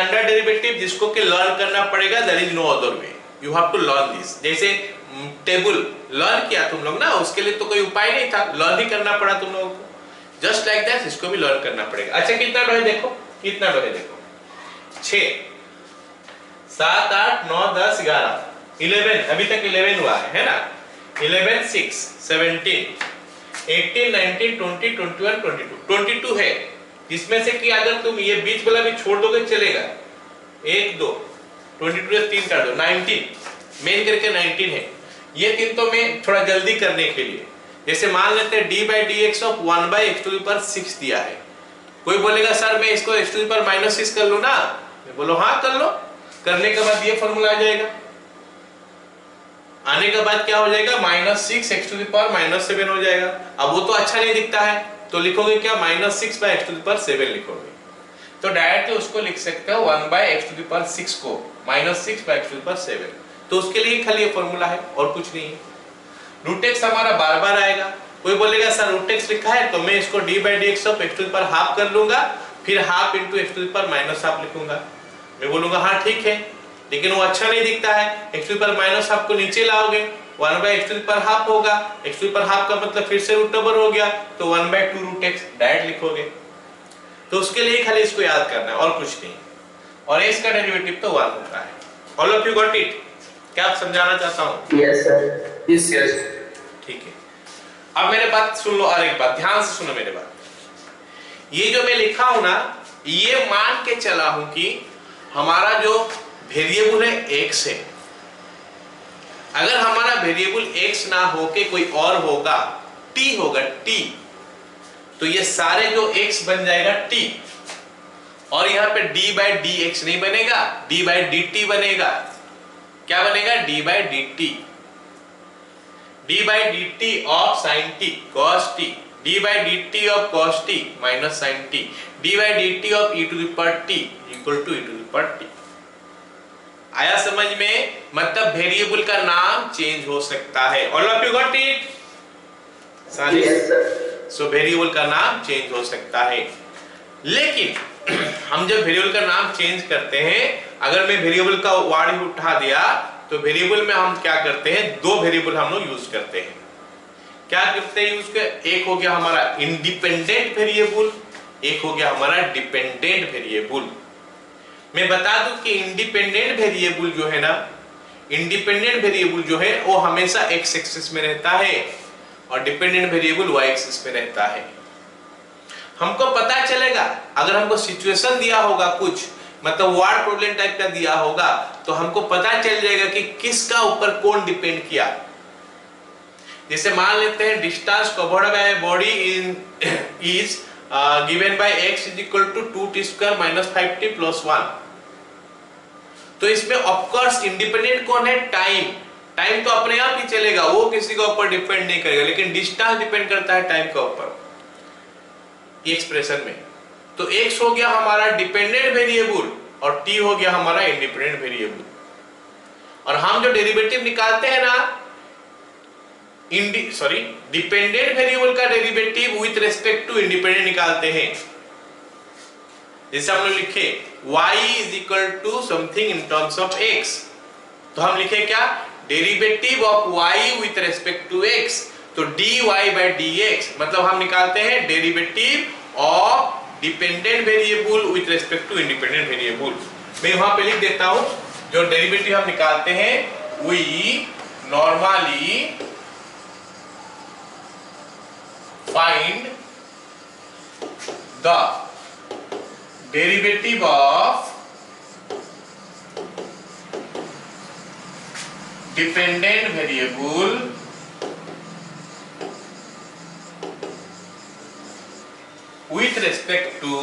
Standard derivative जिसको कि learn करना पड़ेगा, there is no other way, you have to learn this. जैसे टेबल लर्न किया तुम लोग ना, उसके लिए तो कोई उपाय नहीं था, लर्न ही करना पड़ा तुम लोगों को। जस्ट लाइक दैट इसको भी लर्न करना पड़ेगा। अच्छा कितना रो है देखो, कितना रो है देखो, 6 7 8 9 10 11 11, अभी तक 11 हुआ है ना। 11 6 17 18 19 20 21 22 22 है, जिसमें से कि अगर तुम ये बीच वाला भी छोड़ दोगे चलेगा, 1 2 22 से 3 काट दो, 19 मेन करके 19 है। ये तीन तो मैं थोड़ा जल्दी करने के लिए, जैसे मान लेते हैं d by d x of 1 by x to the power 6 दिया है। कोई बोलेगा सर मैं इसको x to the power minus 6 कर लूं ना, मैं बोलो हाँ कर लो। करने के बाद ये फॉर्मूला आ जाएगा, आने के बाद क्या हो जाएगा, minus 6 x to the power minus 7 हो जाएगा। अब वो तो अच्छा नहीं दिखता है, तो लिखोगे क्या, minus 6 by x to the power 7 लिखोगे। तो डायरेक्ट उसको लिख सकते हो 1 by x to the power 6 को minus 6 by x to the power 7। तो उसके लिए खाली ये फॉर्मूला है और कुछ नहीं है। रूट एक्स हमारा बार बार आएगा। कोई बोलेगा सर रूट एक्स लिखा है तो मैं इसको d by d x of x to the power half कर लूंगा, फिर half into x to the power minus half लिखूंगा। मैं बोलूंगा हाँ ठीक है, लेकिन वो अच्छा नहीं दिखता है। X to the power minus half को नीचे लाओगे, 1 by x to the power half होगा, x to the power half का मतलब फिर से रूट ओवर हो गया, तो 1 बाई 2 रूट एक्स डायरेक्ट लिखोगे। तो उसके लिए खाली इसको याद करना है और कुछ नहीं। और एक्स का डेरिवेटिव तो 1 होता है। All of you got it? क्या आप समझाना चाहता हूं? Yes sir, yes yes. ठीक है, अब मेरे बात सुन लो, और एक बात ध्यान से सुनो मेरे बात। ये जो मैं लिखा हूं ना, ये मान के चला हूं कि हमारा जो वेरिएबल है x है। अगर हमारा वेरिएबल x ना होके कोई और होगा, t होगा t, तो ये सारे जो x बन जाएगा t, और यहां पे d बाई डी एक्स नहीं बनेगा, d बाई डी टी बनेगा। क्या बनेगा, d by d t, d by d t of sine t cos t, d by d t of cos t minus sine t, d by d t of e to the power t equal to e to the power t। आया समझ में? मतलब variable का नाम change हो सकता है। All of you got it? So variable का नाम चेंज हो सकता है। लेकिन हम जब वेरिएबल का नाम चेंज करते हैं, अगर मैं वेरिएबल का वर्ड उठा दिया तो वेरिएबल में हम क्या करते हैं, दो वेरिएबल हम लोग यूज करते हैं। क्या करते हैं यूज कर? एक हो गया हमारा इंडिपेंडेंट वेरिएबल, एक हो गया हमारा डिपेंडेंट वेरिएबल। मैं बता दूं कि इंडिपेंडेंट वेरिएबल जो है ना, इंडिपेंडेंट वेरिएबल जो है वो हमेशा एक्स एक्सिस में रहता है और डिपेंडेंट वेरिएबल वाई एक्सिस में रहता है। हमको पता चलेगा, अगर हमको सिचुएशन दिया होगा कुछ, मतलब वर्ड प्रॉब्लम टाइप का दिया होगा, तो हमको पता चल जाएगा कि किसका ऊपर कौन डिपेंड किया। जैसे मान लेते हैं distance covered by body is given by x is equal to 2t square minus 5t plus 1। तो इसमें ऑफ कोर्स इंडिपेंडेंट कौन है, टाइम। टाइम तो अपने आप ही चलेगा, वो किसी के ऊपर डिपेंड नहीं करेगा, लेकिन डिस्टेंस डिपेंड करता है टाइम के ऊपर ये एक्सप्रेशन में। तो x हो गया हमारा डिपेंडेंट वेरिएबल और t हो गया हमारा इंडिपेंडेंट वेरिएबल। और हम जो डेरिवेटिव निकालते हैं ना, डिपेंडेंट वेरिएबल का derivative with respect to independent निकालते हैं। जैसे हम लोग लिखे y is equal to something in terms of x, तो हम लिखे क्या, derivative of y with respect to x, तो dy बाय dx, मतलब हम निकालते हैं derivative of dependent variable with respect to independent variable. मैं वहां पे लिख देता हूं, जो डेरिवेटिव हम निकालते हैं, we normally find the derivative of dependent variable with respect to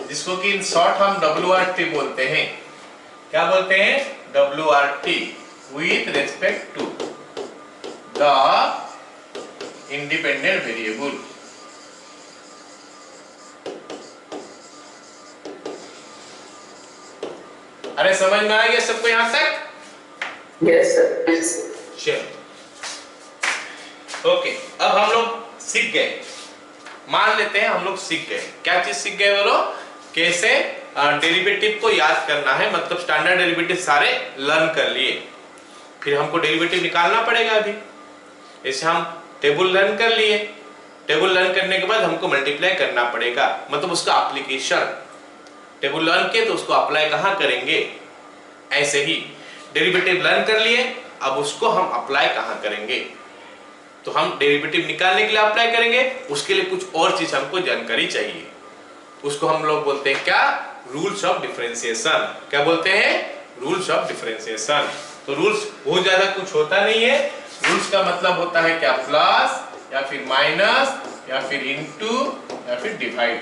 जिसको कि इन शॉर्ट हम WRT बोलते हैं। क्या बोलते हैं? WRT, with respect to the independent variable। अरे समझ में आ गया सबको यहां तक? Yes sir. चलो ओके, अब हम लोग सीख गए मान लेते हैं हम लोग सीख गए। क्या चीज सीख गए बोलो? कैसे डेरिवेटिव को याद करना है, मतलब स्टैंडर्ड डेरिवेटिव सारे लर्न कर लिए। फिर हमको डेरिवेटिव निकालना पड़ेगा। अभी जैसे हम टेबल लर्न कर लिए, टेबल लर्न करने के बाद हमको मल्टीप्लाई करना पड़ेगा, मतलब उसका एप्लीकेशन। टेबल लर्न किए तो उसको अप्लाई कहाँ करेंगे? ऐसे ही डेरिवेटिव लर्न कर लिए, अब उसको हम अप्लाई कहाँ करेंगे? तो हम डेरिवेटिव निकालने के लिए अप्लाई करेंगे, उसके लिए कुछ और चीज हमको जानकारी चाहिए। उसको हम लोग बोलते हैं क्या? Rules of differentiation. क्या बोलते हैं? Rules of differentiation. तो रूल्स बहुत ज्यादा कुछ होता नहीं है। रूल्स का मतलब होता है क्या? प्लस या फिर माइनस या फिर इनटू या फिर divide.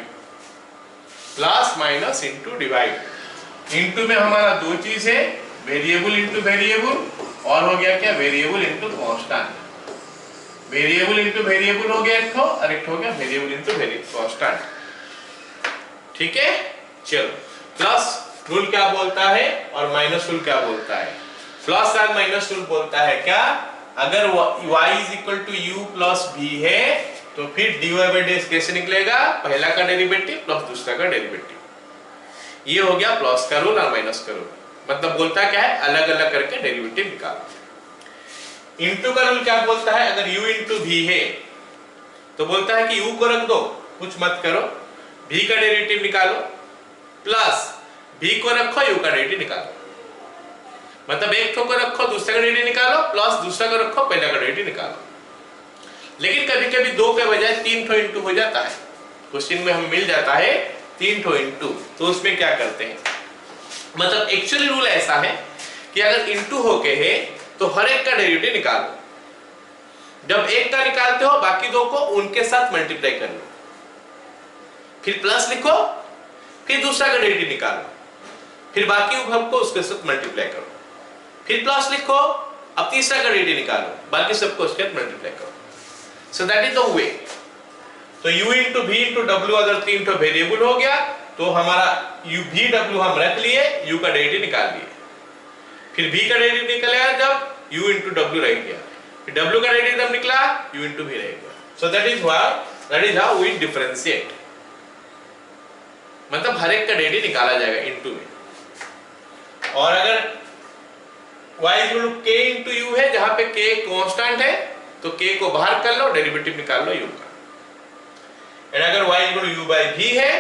Plus minus into divide. Into में हमारा दो चीज है, वेरिएबल इनटू वेरिएबल, और हो गया क्या? Variable into constant. Variable into variable हो गया एक ठो, और एक ठो हो गया वेरिएबल इनटू वेरिएबल कांस्टेंट। ठीक है, चलो। प्लस रूल क्या बोलता है और माइनस रूल क्या बोलता है? प्लस और माइनस रूल बोलता है क्या? अगर y is equal to u plus v है तो फिर dy बाई dx कैसे निकलेगा? पहला का डेरिवेटिव प्लस दूसरा का डेरिवेटिव। ये हो गया प्लस का रूल और माइनस का रूल। मतलब बोलता क्या है? अलग अलग करके डेरिवेटिव निकालो। इनटू का रूल क्या बोलता है? अगर u इंटू v है तो बोलता है कि u को रख दो, कुछ मत करो, v का डेरिवेटिव निकालो, प्लस v को रखो, u का डेरिवेटिव निकालो। मतलब एक ठो को रखो, दूसरे का डेरिवेटिव निकालो, प्लस दूसरा को रखो, पहला का डेरिवेटिव निकालो। लेकिन कभी कभी दो के बजाय तीन ठो इंटू हो जाता है। क्वेश्चन में हमें मिल जाता है तीन ठो इंटू, तो उसमें क्या करते हैं? मतलब एक्चुअली रूल ऐसा है कि अगर इंटू होके है तो हर एक का डेरिवेटिव निकालो। जब एक का निकालते हो बाकी दो को उनके साथ मल्टीप्लाई कर लो, फिर प्लस लिखो, फिर दूसरा का डेरिवेटिव निकालो, फिर बाकी सबको उसके साथ मल्टीप्लाई करो, फिर प्लस लिखो, अब तीसरा का डेरिवेटिव निकालो, बाकी सबको उसके साथ मल्टीप्लाई करो। सो दैट इज द वे। तो u into v into w अगर तीन ठो वेरिएबल हो गया तो हमारा u v w हम रख लिए, u का डेरिवेटिव निकाल लिए, फिर v का डेरिवेटिव निकला जब u इंटू w रह गया, फिर w का डेरिवेटिव जब निकला u इंटू v रह गया। So that is how we differentiate. मतलब हर एक का डेरिवेटिव निकाला जाएगा इंटू में। और अगर y equal to k into u है, जहां पे k कांस्टेंट है तो k को बाहर कर लो, डेरिवेटिव निकाल लो u का। और अगर y equal to u by v है,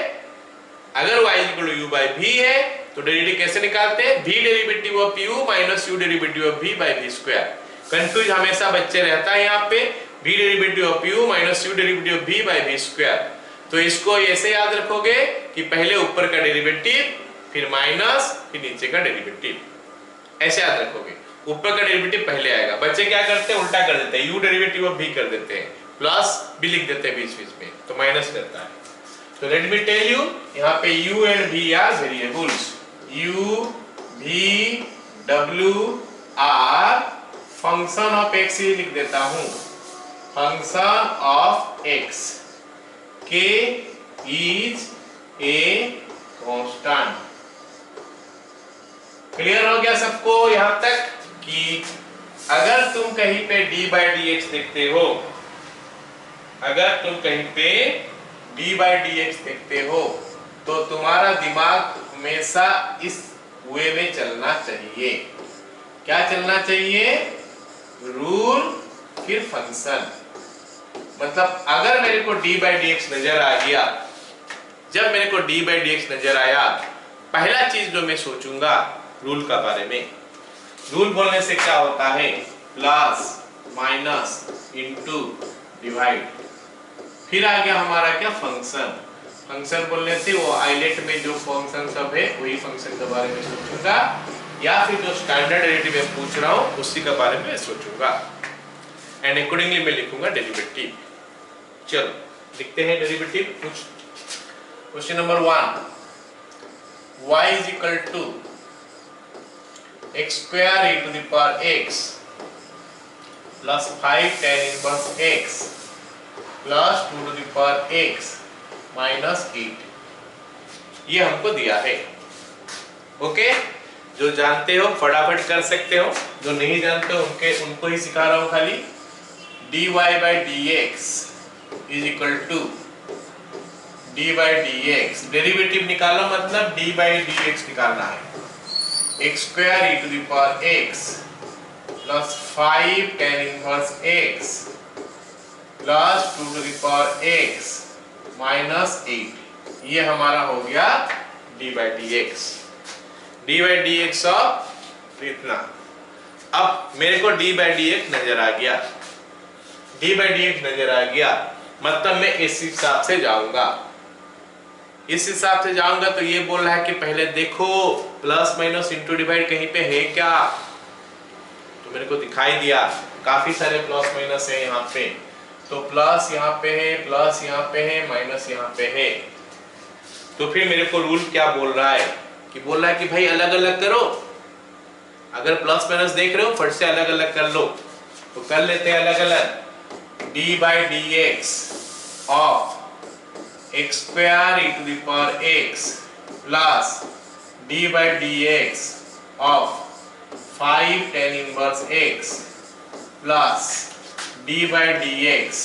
अगर y equal to u by v है तो डेरिवेटिव कैसे निकालते हैं? v derivative of u minus u derivative of v by v square. Confuse हमेशा बच्चे रहता है यहाँ पे, v derivative of u minus u derivative of v by v square. तो इसको ऐसे याद रखोगे कि पहले ऊपर का डेरिवेटिव, फिर माइनस, फिर नीचे का डेरिवेटिव, ऐसे याद रखोगे। ऊपर का डेरिवेटिव पहले आएगा। बच्चे क्या करते हैं? उल्टा कर देते हैं, u डेरिवेटिव ऑफ v कर देते हैं, प्लस भी लिख देते हैं बीच बीच में, तो माइनस रहता है। तो लेट मी टेल यू, यहाँ पे u and v are variables. u v w are function of x ही लिख देता हूँ, function of x, k is a constant. Clear हो गया सबको यहां तक कि अगर तुम कहीं पे d बाई dx देखते हो, अगर तुम कहीं पे d बाई dx देखते हो तो तुम्हारा दिमाग हमेशा इस वे में चलना चाहिए। क्या चलना चाहिए? रूल फिर फंक्शन। मतलब अगर मेरे को d बाई dx नजर आ गया, जब मेरे को d बाई dx नजर आया, पहला चीज जो मैं सोचूंगा रूल का बारे में। रूल बोलने से क्या होता है? Plus minus into divide. फिर आ गया हमारा क्या? फंक्शन। फंक्शन बोलने से वो आइलेट में जो फंक्शन सब है वही फंक्शन के बारे में सोचूंगा, या फिर जो स्टैंडर्ड डेरिवेटिव मैं पूछ रहा हूँ उसी के बारे में सोचूंगा, एंड अकॉर्डिंगली मैं लिखूंगा डेरिवेटिव। चलो लिखते हैं डेरिवेटिव कुछ। Question number 1, y is equal to x square e to the power x plus 5 tan inverse x plus 2 to the power x minus 8, ये हमको दिया है। ओके, जो जानते हो फटाफट कर सकते हो, जो नहीं जानते हो उनको ही सिखा रहा हूं खाली। dy by dx is equal to d by d x, derivative निकालो मतलब डी बाई डी एक्स निकालना है, x square e to the power x plus 5 tan inverse x plus 2 to the power x minus 8, ये हमारा हो गया d by d x, d by d x of इतना। अब मेरे को डी बाई डी एक्स नजर आ गया, डी बाई डी एक्स नजर आ गया, मतलब मैं इस हिसाब से जाऊंगा, इस हिसाब से जाऊंगा। तो ये बोल रहा है कि पहले देखो प्लस माइनस इंटू डिवाइड कहीं पे है क्या, तो मेरे को दिखाई दिया काफी सारे प्लस माइनस है यहाँ पे, तो प्लस यहाँ पे है, प्लस यहाँ पे है, माइनस यहाँ पे है। तो फिर मेरे को रूल क्या बोल रहा है कि बोल रहा है कि भाई अलग अलग करो, अगर प्लस माइनस देख रहे हो फट से अलग अलग कर लो, तो कर लेते हैं अलग अलग। D by d x of x square e to the power x plus d by d x of 5 tan inverse x plus d by d x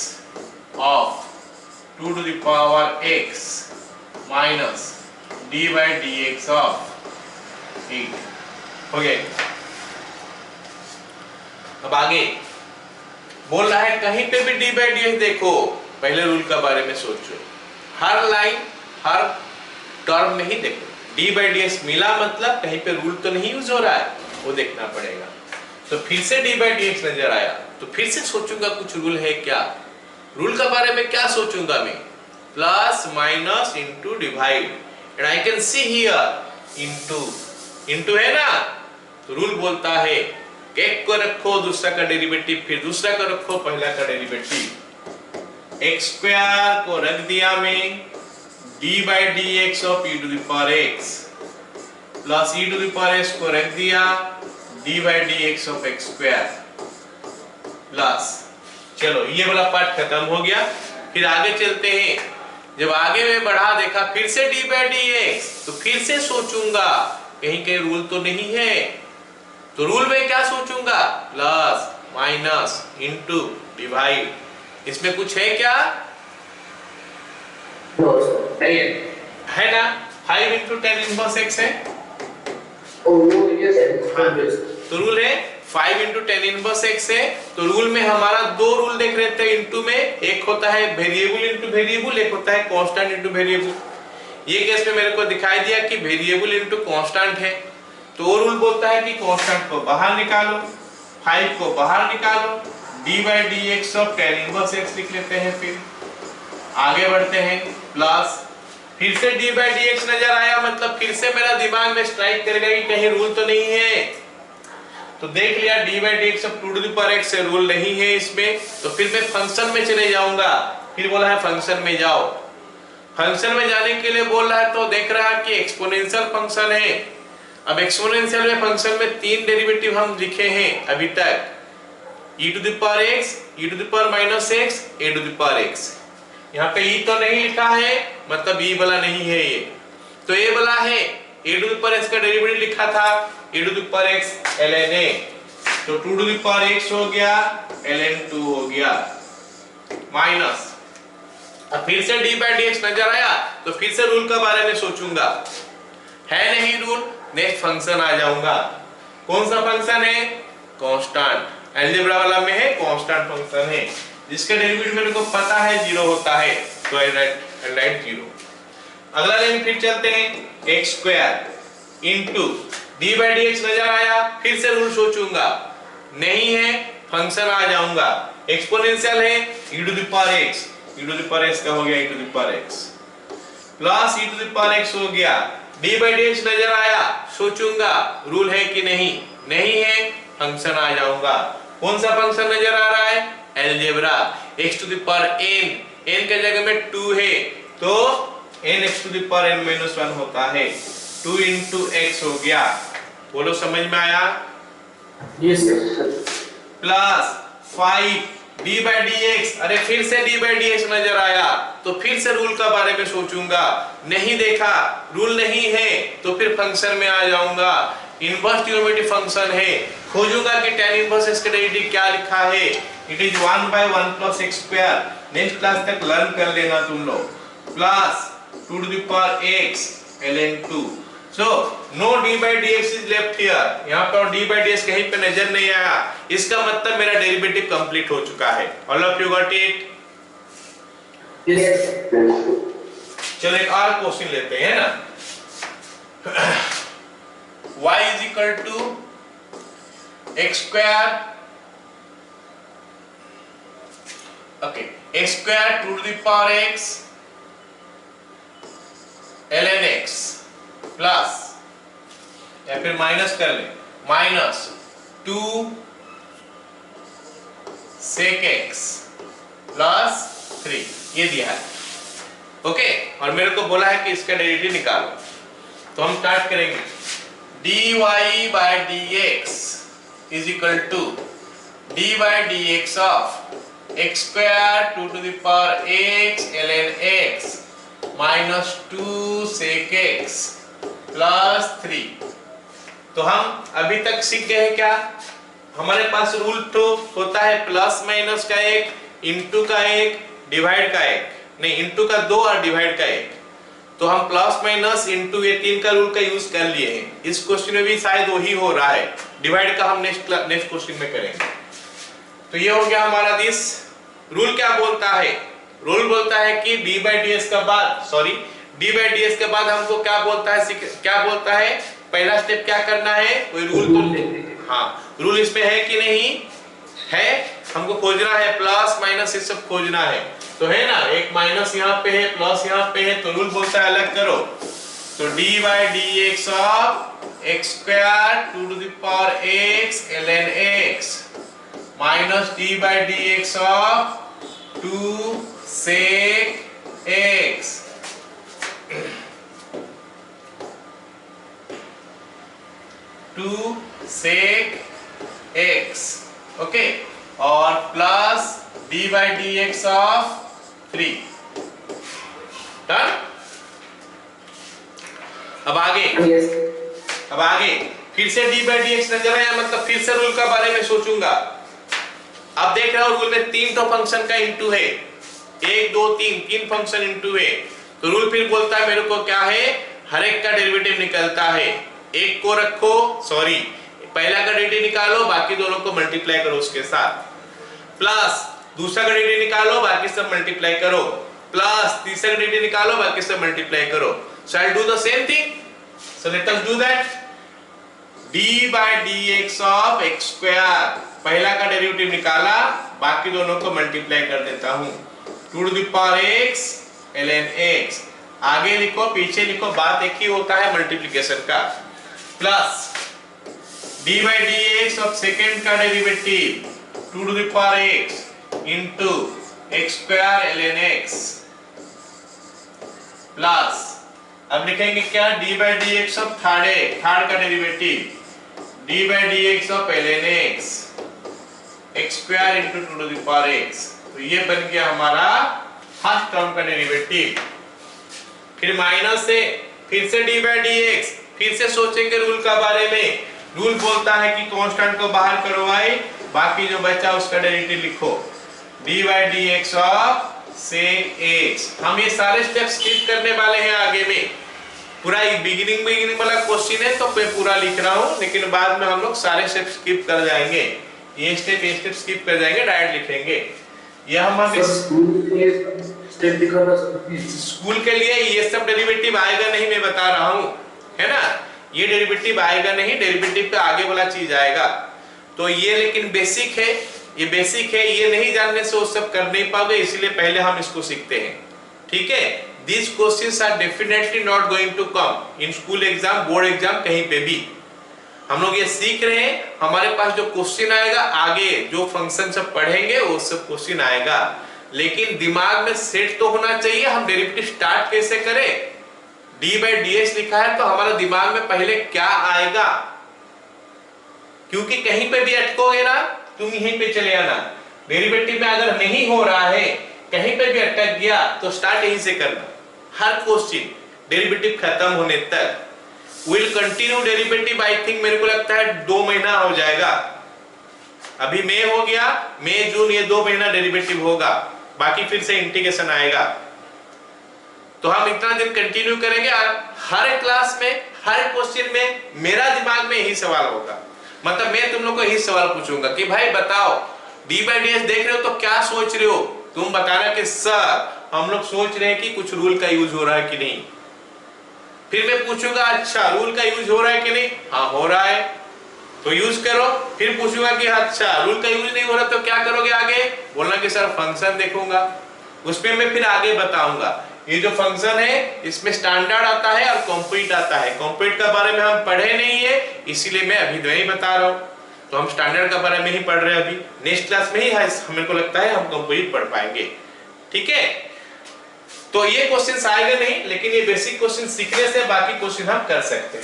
of 2 to the power x minus d by d x of 8 हो गया। अब आगे बोल रहा है कहीं पे भी डी बाई डी एक्स देखो, पहले रूल के बारे में सोचो, हर लाइन हर टर्म नहीं देखो, डी बाई डी एक्स मिला मतलब कहीं पे रूल तो नहीं यूज हो रहा है, वो देखना पड़ेगा। तो फिर से डी बाई डी एक्स नजर आया तो फिर से सोचूंगा कुछ रूल है क्या, रूल के बारे में क्या सोचूंगा मैं, plus minus into divide, and I can see here into, into है ना, तो रूल बोलता है एक को रखो दूसरा का डेरिवेटिव, फिर दूसरा को रखो पहला का डेरिवेटिव, एक्स स्क्वायर को रख दिया मैं d by d x of e to the power x plus e to the power x को रख दिया d by d x of x square plus, चलो ये वाला पार्ट खत्म हो गया। फिर आगे चलते हैं, जब आगे में बढ़ा देखा फिर से डी बाई डी एक्स, तो फिर से सोचूंगा कहीं कहीं रूल तो नहीं है, तो रूल में क्या सोचूंगा, प्लस माइनस इंटू डिवाइड, इसमें कुछ है क्या, No, sir. नहीं है। है ना, 5 इंटू 10 इनवर्स एक्स है, Oh, yes, sir. हाँ, Yes. तो रूल है 5 इंटू 10 इनवर्स एक्स है। तो रूल में हमारा दो रूल देख रहे थे इंटू में, एक होता है वेरिएबल इंटू वेरिएबल, एक होता है कांस्टेंट इंटू वेरिएबल। ये केस में मेरे को दिखाई दिया कि वेरिएबल इंटू कांस्टेंट है, तो वो रूल बोलता है कि कांस्टेंट को बाहर निकालो, 5 को बाहर निकालो, D by d x of 10 inverse x लिख लेते हैं। फिर आगे बढ़ते हैं, प्लस फिर से डी बाई डी एक्स नजर आया, मतलब फिर से मेरा दिमाग में स्ट्राइक करेगा कि कहीं रूल तो नहीं है, तो देख लिया d by d x of 2 to the power x से रूल नहीं है इसमें, तो फिर मैं फंक्शन में चले जाऊंगा। फिर बोला है फंक्शन में जाओ, फंक्शन में जाने के लिए बोल रहा है, तो देख रहा है कि एक्सपोनेंशियल फंक्शन है। अब एक्सपोनेंशियल में फंक्शन में 3 डेरिवेटिव हम लिखे हैं अभी तक, e to the power x, e to the power minus x, a to the power x। यहाँ पे e तो नहीं लिखा है, मतलब e वाला नहीं है ये, तो a वाला है, a to the power x का डेरिवेटिव लिखा था e to the power x ln a, तो 2 टू द पावर x हो गया ln 2 हो गया माइनस। अब फिर से d बाई डी एक्स नजर आया, तो फिर से रूल के बारे में सोचूंगा, है नहीं रूल, नेक्स्ट फंक्शन आ जाऊंगा। कौन सा फंक्शन है, कांस्टेंट, अलजेब्रा वाला में है कांस्टेंट फंक्शन है, जिसका डेरिवेटिव मेरे को पता है 0 होता है, तो आई राइट 0। अगला लाइन फिर चलते हैं, x square into d by d x नजर आया, फिर से रूल सोचूंगा, नहीं है फंक्शन आ जाऊंगा, एक्सपोनेंशियल है e to the power x, e to the power x का हो गया e to the power x plus e to the power x हो गया, डी बाई डी एक्स नजर आया, सोचूंगा रूल है कि नहीं, नहीं है फंक्शन आ जाऊंगा। कौन सा फंक्शन नजर आ रहा है, algebra, x to the power n, n के जगह में 2 है, तो n x to the power n minus 1 होता है, 2 इंटू x हो गया, बोलो समझ में आया, Yes, sir. Plus 5 D by d x, अरे फिर से डी बाई डी एक्स नजर आया, तो फिर से रूल के बारे में सोचूंगा, नहीं देखा रूल नहीं है, तो फिर फंक्शन में आ जाऊंगा, इनवर्स ट्रिग्नोमेट्रिक फंक्शन है, खोजूंगा कि tan इनवर्स x का डेरिवेटिव क्या लिखा है, it is 1/1 plus x square. Next class तक लर्न कर लेना तुम लोग, plus 2 to the power x ln 2. So no d by dx is left here. यहाँ पर d by dx कहीं पे नजर नहीं आया, इसका मतलब मेरा डेरिवेटिव कंप्लीट हो चुका है. All of you got it? Yes. चलो एक और क्वेश्चन लेते हैं ना. y is equal to x square. Okay, x square 2 to the power x ln x plus या फिर माइनस कर ले, माइनस 2 sec x प्लस 3 ये दिया है. ओके, और मेरे को बोला है कि इसका डेरिवेटिव निकालो. तो हम स्टार्ट करेंगे. dy by dx is equal to d by dx of x square 2 to the power x ln x minus 2 sec x plus 3. तो हम अभी तक सीख गए हैं क्या? हमारे पास रूल तो होता है प्लस माइनस का एक, इनटू का एक, डिवाइड का एक, नहीं इनटू का 2 और डिवाइड का 1. तो हम प्लस माइनस इनटू ये 3 का रूल का यूज कर लिए हैं. इस क्वेश्चन में भी शायद वही हो रहा है. डिवाइड का हम नेक्स्ट क्वेश्चन में करेंगे. तो ये हो गया हमारा दिस. रूल क्या बोलता है? रूल बोलता है कि d by ds के बाद, सॉरी d by ds के बाद हमको क्या बोलता है, क्या बोलता है? पहला स्टेप क्या करना है? कोई रूल तो हाँ, रूल इसमें है कि नहीं है? हमको खोजना है, प्लस माइनस ये सब खोजना है. तो है ना, एक माइनस यहाँ पे है, प्लस यहाँ पे है, तो रूल बोलता है अलग करो. तो d by dx of x square 2 to the power x ln x minus d by dx of 2 sec x 2 sec x. Okay, और plus d by dx of 3. Done. अब आगे, Yes. अब आगे फिर से d by dx नजर आया, मतलब फिर से रूल का बारे में सोचूंगा. अब देख रहे हो रूल में 3 तो फंक्शन का इनटू है, 1 2 3 फंक्शन इनटू है. तो रूल फिर बोलता है मेरे को क्या है, हर एक का डेरिवेटिव निकलता है. एक को रखो, सॉरी पहला का डेरिवेटिव निकालो, बाकी दोनों को मल्टीप्लाई करो उसके साथ, प्लस दूसरा का डेरिवेटिव निकालो, बाकी सब मल्टीप्लाई करो, प्लस तीसरा का डेरिवेटिव निकालो, बाकी सब मल्टीप्लाई करो. So I do the same thing. So let us do that. d by dx of x square, पहला का डेरिवेटिव निकाला, बाकी दोनों को मल्टीप्लाई कर देता हूं. 2 to the power x ln x. आगे लिखो पीछे लिखो, बात एक ही होता है मल्टीप्लिकेशन का. Plus d by dx of second का derivative 2 to the power x into x square ln x plus अब लिखेंगे क्या, d by dx of third का derivative d by dx of ln x x square into 2 to the power x. तो ये बन गया हमारा फर्स्ट टर्म का डेरिवेटिव. फिर माइनस से फिर से d by dx, फिर से सोचेंगे रूल का बारे में. रूल बोलता है कि कांस्टेंट को बाहर करो y, बाकी जो बचा उसका डेरिवेटिव लिखो. d by dx of sec x. हम ये सारे स्टेप स्किप करने वाले हैं आगे में. पूरा बिगिनिंग वाला क्वेश्चन है तो मैं पूरा लिख रहा हूँ, लेकिन बाद में हम लोग सारे स्टेप स्किप कर जाएंगे. ये स्टेप स्किप कर जाएंगे, डायरेक्ट लिखेंगे. ये हम स्कूल के लिए ये सब डेरिवेटिव आएगा नहीं, मैं बता रहा हूँ, है ना. ये डेरिवेटिव आएगा नहीं, डेरिवेटिव पे आगे वाला चीज आएगा. तो ये लेकिन बेसिक है, ये बेसिक है, ये नहीं जानने से वो सब कर नहीं पाओगे, इसलिए पहले हम इसको सीखते हैं. ठीक है. These questions are definitely not going to come in school exam, board exam, कहीं पे भी. हम लोग ये सीख रहे हैं, हमारे पास जो क्वेश्चन आएगा आगे जो फंक्शन सब पढ़ेंगे वो सब क्वेश्चन आएगा, लेकिन दिमाग में सेट तो होना चाहिए हम डेरिवेटिव स्टार्ट कैसे करें. d by dx लिखा है तो हमारा दिमाग में पहले क्या आएगा, क्योंकि कहीं पे भी अटकोगे ना, तुम यहीं पे चले आना. डेरिवेटिव में अगर नहीं हो रहा है, कहीं पे भी अटक गया, तो स्टार्ट यहीं से करना. हर क्वेश्चन डेरिवेटिव खत्म होने तक. Will continue derivative, I think मेरे को लगता है 2 महीना हो जाएगा. अभी मई हो गया, मई जून, ये 2 महीना डेरिवेटिव होगा, बाकी फिर से इंटीग्रेशन आएगा. तो हम इतना दिन कंटिन्यू करेंगे और हर क्लास में हर क्वेश्चन में मेरा दिमाग में यही सवाल होगा, मतलब मैं तुम लोग को यही सवाल पूछूंगा कि भाई बताओ डी बाई डी एक्स देख रहे हो तो क्या सोच रहे हो, तुम बताना कि सर हम लोग सोच रहे हैं कि कुछ रूल का यूज हो रहा है कि नहीं। फिर मैं पूछूंगा अच्छा रूल का यूज हो रहा है कि नहीं, हाँ हो रहा है तो यूज करो। फिर पूछूंगा कि अच्छा रूल का यूज नहीं हो रहा तो क्या करोगे आगे, बोलना कि सर फंक्शन देखूंगा, उसमें मैं फिर आगे बताऊंगा। ये जो फंक्शन है इसमें स्टैंडर्ड आता है और कंप्लीट आता है। कंप्लीट का बारे में हम पढ़े नहीं है इसीलिए मैं अभी नहीं बता रहा हूँ, तो हम स्टैंडर्ड का बारे में ही पढ़ रहे हैं। अभी नेक्स्ट क्लास में ही हमें को लगता है हम कंप्लीट पढ़ पाएंगे, ठीक है। तो ये क्वेश्चन आएगा नहीं, लेकिन ये बेसिक क्वेश्चन सीखने से बाकी क्वेश्चन हम कर सकते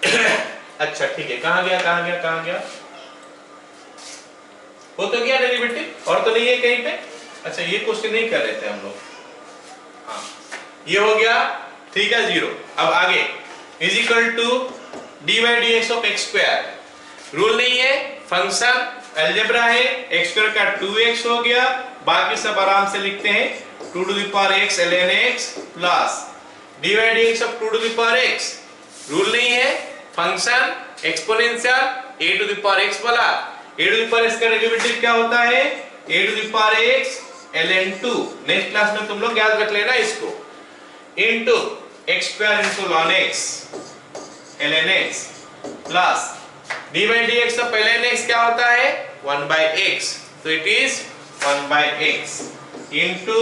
हैं। अच्छा ठीक है, कहां गया हो तो गया डेरिवेटिव और तो नहीं है कहीं पे। अच्छा ये क्वेश्चन नहीं कर रहे थे हम लोग, हाँ ये हो गया 3 का 0। अब आगे is equal to d by d x of x square, rule नहीं है, फंक्शन अलजेब्रा है, एक्स स्क्वायर का 2x हो गया, बाकी सब आराम से लिखते हैं 2 to the power x ln x plus d by d x of 2 to the power x, rule नहीं है, function exponential a to the power x वाला, a to the power x का डेरिवेटिव क्या होता है a to the power x ln 2। Next class में तुम लोग याद रख लेना इसको, into x square into ln x ln x plus d by d x of ln x क्या होता है 1 by x, तो it is 1 by x into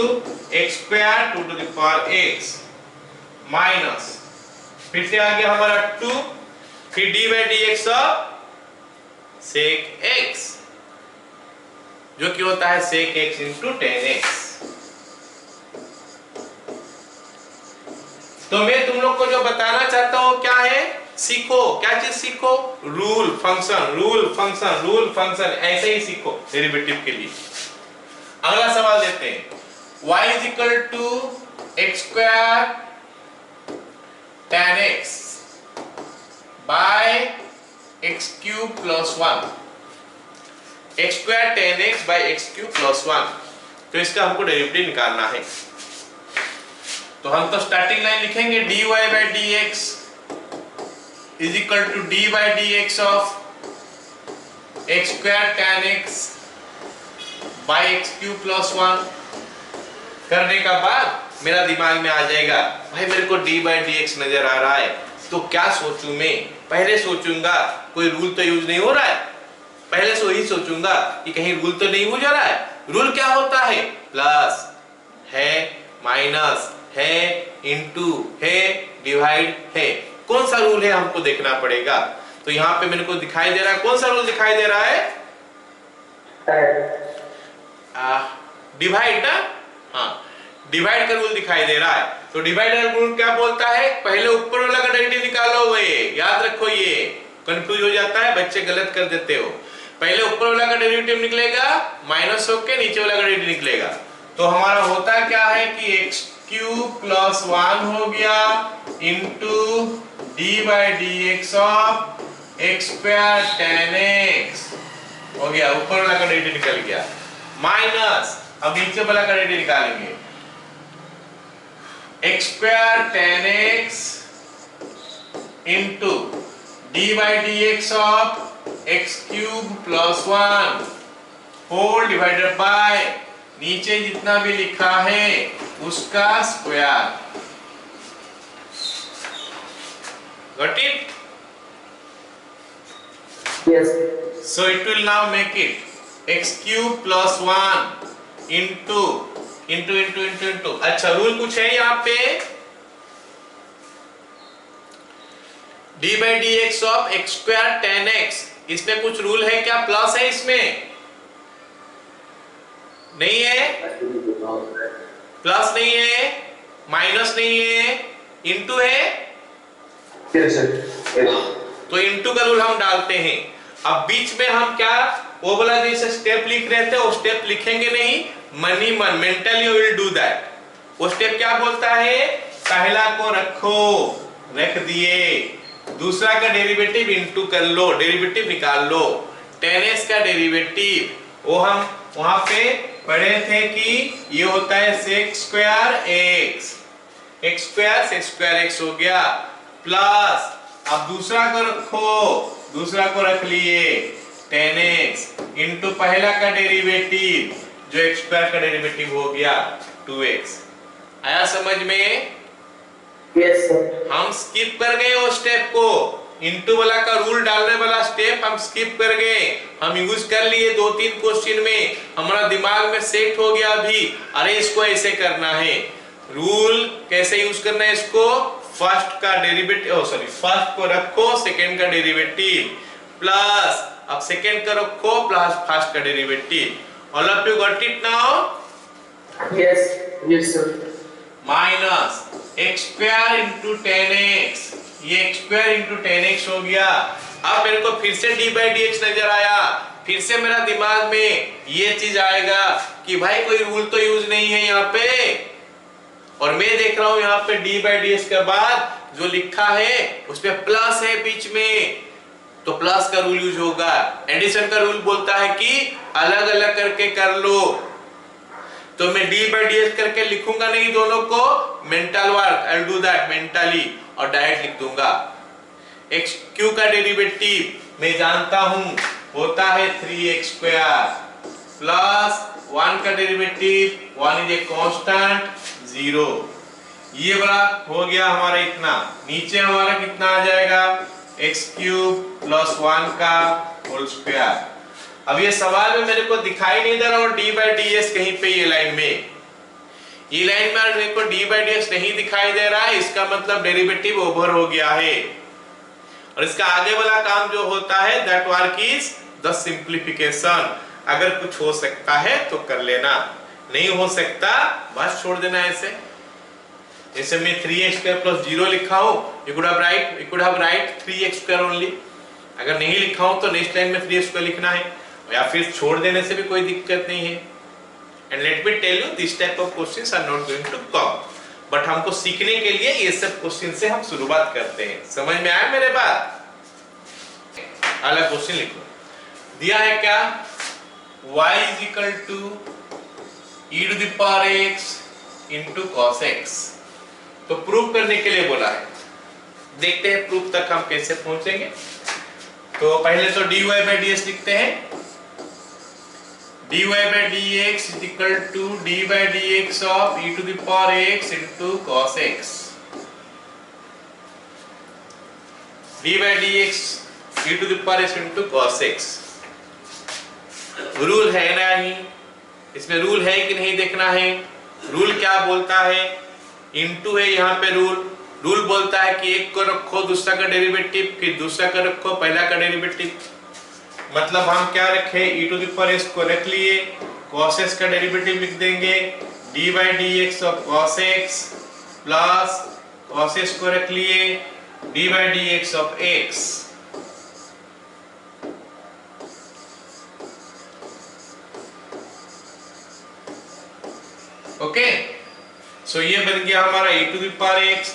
x square 2 to the power x minus फिर से आ गया हमारा 2, फिर d by d x of sec x जो कि होता है सेक x इनटू 10x। तो मैं तुम लोग को जो बताना चाहता हूं क्या है, सीखो, क्या चीज सीखो, रूल फंक्शन ऐसे ही सीखो डेरिवेटिव के लिए। अगला सवाल देते हैं, y is equal to x square tan x by x cube plus 1, x square tan x by x cube plus 1, तो इसका हमको डेरिवेटिव निकालना है। तो हम तो स्टार्टिंग लाइन लिखेंगे dy by dx is equal to d by dx of x square tan x by x cube plus 1। करने का बाद मेरा दिमाग में आ जाएगा भाई मेरे को d by dx नजर आ रहा है, तो क्या सोचूं मैं, पहले सोचूंगा कोई रूल तो यूज नहीं हो रहा है, पहले से वही सोचूंगा कि कहीं रूल तो नहीं हो जा रहा है। रूल क्या होता है, प्लस है, माइनस है, इनटू है, डिवाइड है, कौन सा रूल है हमको देखना पड़ेगा। तो यहाँ पे मेरे को दिखाई दे रहा है, कौन सा रूल दिखाई दे रहा है, डिवाइड ना, हाँ डिवाइड का रूल दिखाई दे रहा है। तो डिवाइड का रूल क्या बोलता है, पहले ऊपर वाला का डेरिवेटिव निकालो, ये याद रखो, ये कंफ्यूज हो जाता है, बच्चे गलत कर देते हो। पहले ऊपर वाला का डेरिवेटिव निकलेगा माइनस होके नीचे वाला का डेरिवेटिव निकलेगा, तो हमारा होता क्या है कि x क्यूब प्लस 1 हो गया into d by d x of x square tan x हो गया, ऊपर वाला का डेरिवेटिव निकल गया, माइनस अब नीचे वाला का डेरिवेटिव निकालेंगे x square tan x into d by d x of x cube plus 1 whole divided by नीचे जितना भी लिखा है उसका square. Got it? Yes. So it will now make it x cube plus 1 into अच्छा rule कुछ है यहाँ पे, d by dx of x square tan x, इसमें कुछ रूल है क्या, प्लस है इसमें, नहीं है, प्लस नहीं है, माइनस नहीं है, इनटू है, Yes, sir. Yes. तो इनटू का रूल हम डालते हैं। अब बीच में हम क्या वो वाला जैसे स्टेप लिख रहे थे वो स्टेप लिखेंगे नहीं, मनी मन मेंटली विल डू दैट। वो स्टेप क्या बोलता है, पहला को रखो, रख दिए, दूसरा का डेरिवेटिव इनटू कर लो, डेरिवेटिव निकाल लो, tan x का डेरिवेटिव वो हम वहां पे पढ़े थे कि ये होता है sec square x x square से स्क्वायर x हो गया प्लस अब दूसरा को रखो, दूसरा को रख लिए 10x इंटू पहला का डेरिवेटिव जो x स्क्वायर का डेरिवेटिव हो गया 2x। आया समझ में? Yes sir. हम स्किप कर गए वो स्टेप को, इनटू वाला का रूल डालने वाला स्टेप हम स्किप कर गए। हम यूज कर लिए 2-3 क्वेश्चन में, हमारा दिमाग में सेट हो गया अभी, अरे इसको ऐसे करना है। रूल कैसे यूज करना है इसको, फर्स्ट का डेरिवेटिव फर्स्ट को रखो सेकंड का डेरिवेटिव प्लस अब सेकंड का रखो प्लस फर्स्ट का derivative. All of you got it now? Yes. Yes sir. Minus x square into 10x, ये x स्क्वायर इंटू 10x हो गया। अब मेरे को फिर से d बाई dx नजर आया, फिर से मेरा दिमाग में ये चीज आएगा कि भाई कोई रूल तो यूज नहीं है यहाँ पे, और मैं देख रहा हूं यहाँ पे d बाई dx के बाद जो लिखा है उस पे प्लस है बीच में, तो प्लस का रूल यूज होगा। एडिशन का रूल बोलता है कि अलग अलग करके कर लो, तो मैं d बाई dx करके लिखूंगा नहीं दोनों को, mental work I will do that mentally और डायरेक्ट लिख दूंगा। x क्यू का डेरिवेटिव मैं जानता हूं होता है 3x स्क्वायर प्लस 1 का डेरिवेटिव 1 इज ए कांस्टेंट 0। ये बड़ा हो गया हमारा इतना, नीचे हमारा कितना आ जाएगा x क्यूब प्लस 1 का होल स्क्वायर। अब ये सवाल में मेरे को दिखाई नहीं दे रहा और d बाई ds कहीं पे ये लाइन में मेरे को d बाई ds नहीं दिखाई दे रहा है, इसका मतलब डेरिवेटिव ओवर हो गया है। और इसका आगे वाला काम जो होता है that work is the simplification. अगर कुछ हो सकता है तो कर लेना, नहीं हो सकता बस छोड़ देना ऐसे। जैसे मैं 3x स्क्वायर प्लस 0 लिखा हूं, you could have write 3x square only. अगर नहीं लिखा हूं तो नेक्स्ट लाइन में 3x स्क्वायर लिखना है, या फिर छोड़ देने से भी कोई दिक्कत नहीं है। And let me tell you this type of questions are not going to come, but हमको सीखने के लिए ये सब क्वेश्चन से हम शुरुआत करते हैं। समझ में आया मेरे बात? अगला क्वेश्चन लिखो, दिया है क्या y is equal to e to the power x into cos x। तो प्रूव करने के लिए बोला है, देखते हैं प्रूफ तक हम कैसे पहुंचेंगे। तो पहले तो dy by ds लिखते हैं, dy by dx is equal to d by dx of e to the power x into cos x। d by dx e to the power x into cos x। Rule है ना ही, इसमें rule है कि नहीं देखना है। Rule क्या बोलता है, इनटू है यहाँ पे रूल बोलता है कि एक को रखो दूसरा का डेरिवेटिव, फिर दूसरा का रखो पहला का डेरिवेटिव। मतलब हम क्या रखे, e to the power x को रख लिए, cos x का डेरिवेटिव लिख देंगे d by dx of cos x plus cos x को रख लिए d by dx of x। Okay, so ये बन गया हमारा e to the power x,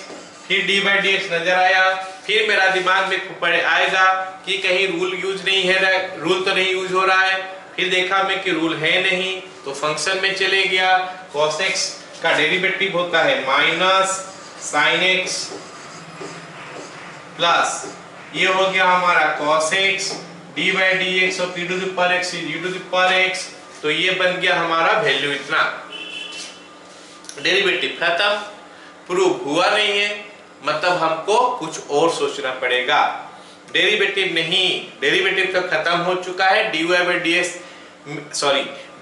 फिर d by dx नजर आया, फिर मेरा दिमाग में आएगा कि कहीं रूल यूज नहीं है, रूल तो नहीं यूज हो रहा है। फिर देखा मैं कि रूल है नहीं, तो फंक्शन में चले गया। cos x का डेरिवेटिव होता है माइनस sin x प्लस ये हो गया हमारा cos x d by dx of e to the power x is e to the power x। तो ये बन गया हमारा वैल्यू इतना, डेरिवेटिव खत्म, प्रूव हुआ नहीं है, मतलब हमको कुछ और सोचना पड़ेगा। डेरिवेटिव नहीं, डेरिवेटिव तो खत्म हो चुका है, dy by ds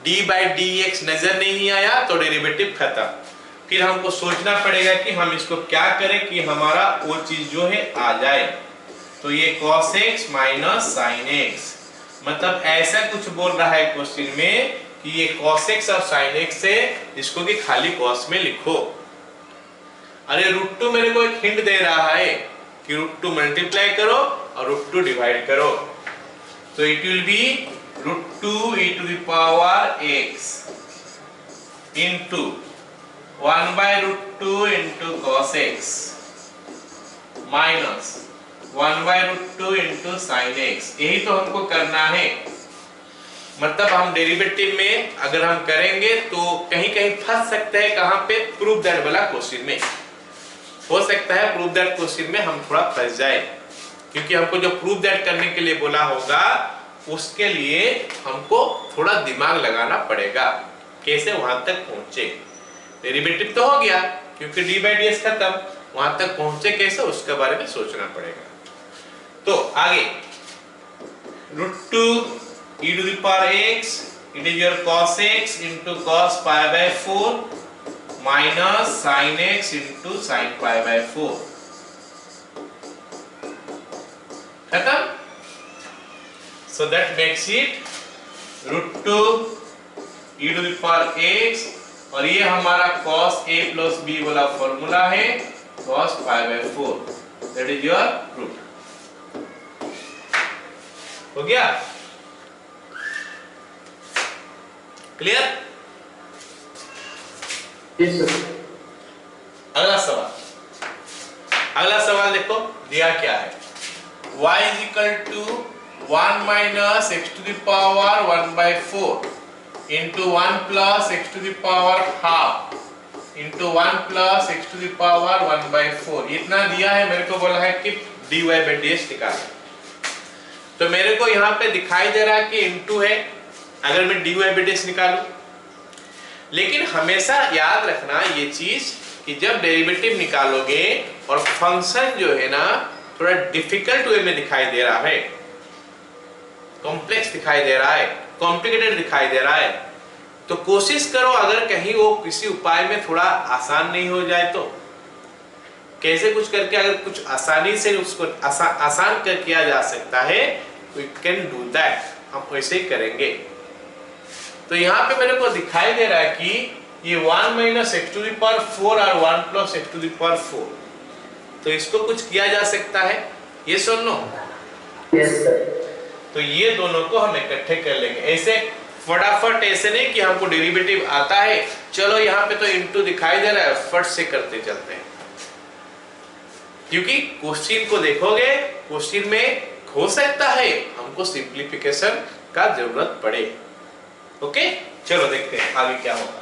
d by dx नजर नहीं आया तो डेरिवेटिव खत्म। फिर हमको सोचना पड़ेगा कि हम इसको क्या करें कि हमारा वो चीज जो है आ जाए। तो ये cos x minus sin x, मतलब ऐसा कुछ बोल रहा है क्वेश्चन में कि ये cos x और sin x है, इसको कि खाली cos में लिखो। अरे √2 मेरे को एक हिंट दे रहा है कि √2 मल्टीप्लाई करो और √2 डिवाइड करो, तो it will be √2 e to the power x into 1 by √2 into cos x minus 1 by √2 into sin x। यही तो हमको करना है। मतलब हम डेरिवेटिव में अगर हम करेंगे तो कहीं कहीं फंस सकते हैं, कहां पे, प्रूफ दैट वाला क्वेश्चन में। हो सकता है प्रूव दैट क्वेश्चन में हम थोड़ा फंस जाए, क्योंकि हमको जो प्रूव दैट करने के लिए बोला होगा उसके लिए हमको थोड़ा दिमाग लगाना पड़ेगा, कैसे वहां तक पहुंचे। डेरिवेटिव तो हो गया क्योंकि डी बाई डी एस खत्म, वहां तक पहुंचे कैसे उसके बारे में सोचना पड़ेगा। तो आगे √2 e to the power x, it is your cos x into cos pi by 4 minus sin x into sin pi by 4 खत्म। So that makes it √2 e to the power x, और ये हमारा cos a plus b वाला formula है cos pi by 4, that is your root। हो गया clear? Yes, sir. अगला सवाल देखो दिया क्या है, y is equal to 1 minus x to the power 1 by 4 into 1 plus x to the power half into 1 plus x to the power 1 by 4, इतना दिया है। मेरे को बोला है कि dy by dx निकालें, तो मेरे को यहाँ पे दिखाई दे रहा है कि इनटू है, अगर मैं dy by dx निकालूं। लेकिन हमेशा याद रखना ये चीज कि जब डेरिवेटिव निकालोगे और फंक्शन जो है ना थोड़ा डिफिकल्ट वे में दिखाई दे रहा है, कॉम्प्लेक्स दिखाई दे रहा है, कॉम्प्लिकेटेड दिखाई दे रहा है, तो कोशिश करो अगर कहीं वो किसी उपाय में थोड़ा आसान नहीं हो जाए तो कैसे कुछ करके अगर कुछ आसानी से उसको आसान कर किया जा सकता है, वी कैन डू दैट, हम वैसे ही करेंगे। तो यहाँ पे मेरे को दिखाई दे रहा है कि ये 1 minus x to the power 4 और 1 plus x to the power 4, तो इसको कुछ किया जा सकता है, ये सुन लो। Yes, sir. तो ये दोनों को हम इकट्ठे कर लेंगे, ऐसे फटाफट, ऐसे नहीं कि हमको डेरिवेटिव आता है, चलो यहाँ पे तो इनटू दिखाई दे रहा है, फट से करते चलते हैं। क्योंकि क्वेश्चन को देखोगे, क्वेश्चन में हो सकता है हमको सिंप्लीफिकेशन का जरूरत पड़े। ओके, चलो देखते हैं आगे क्या होगा।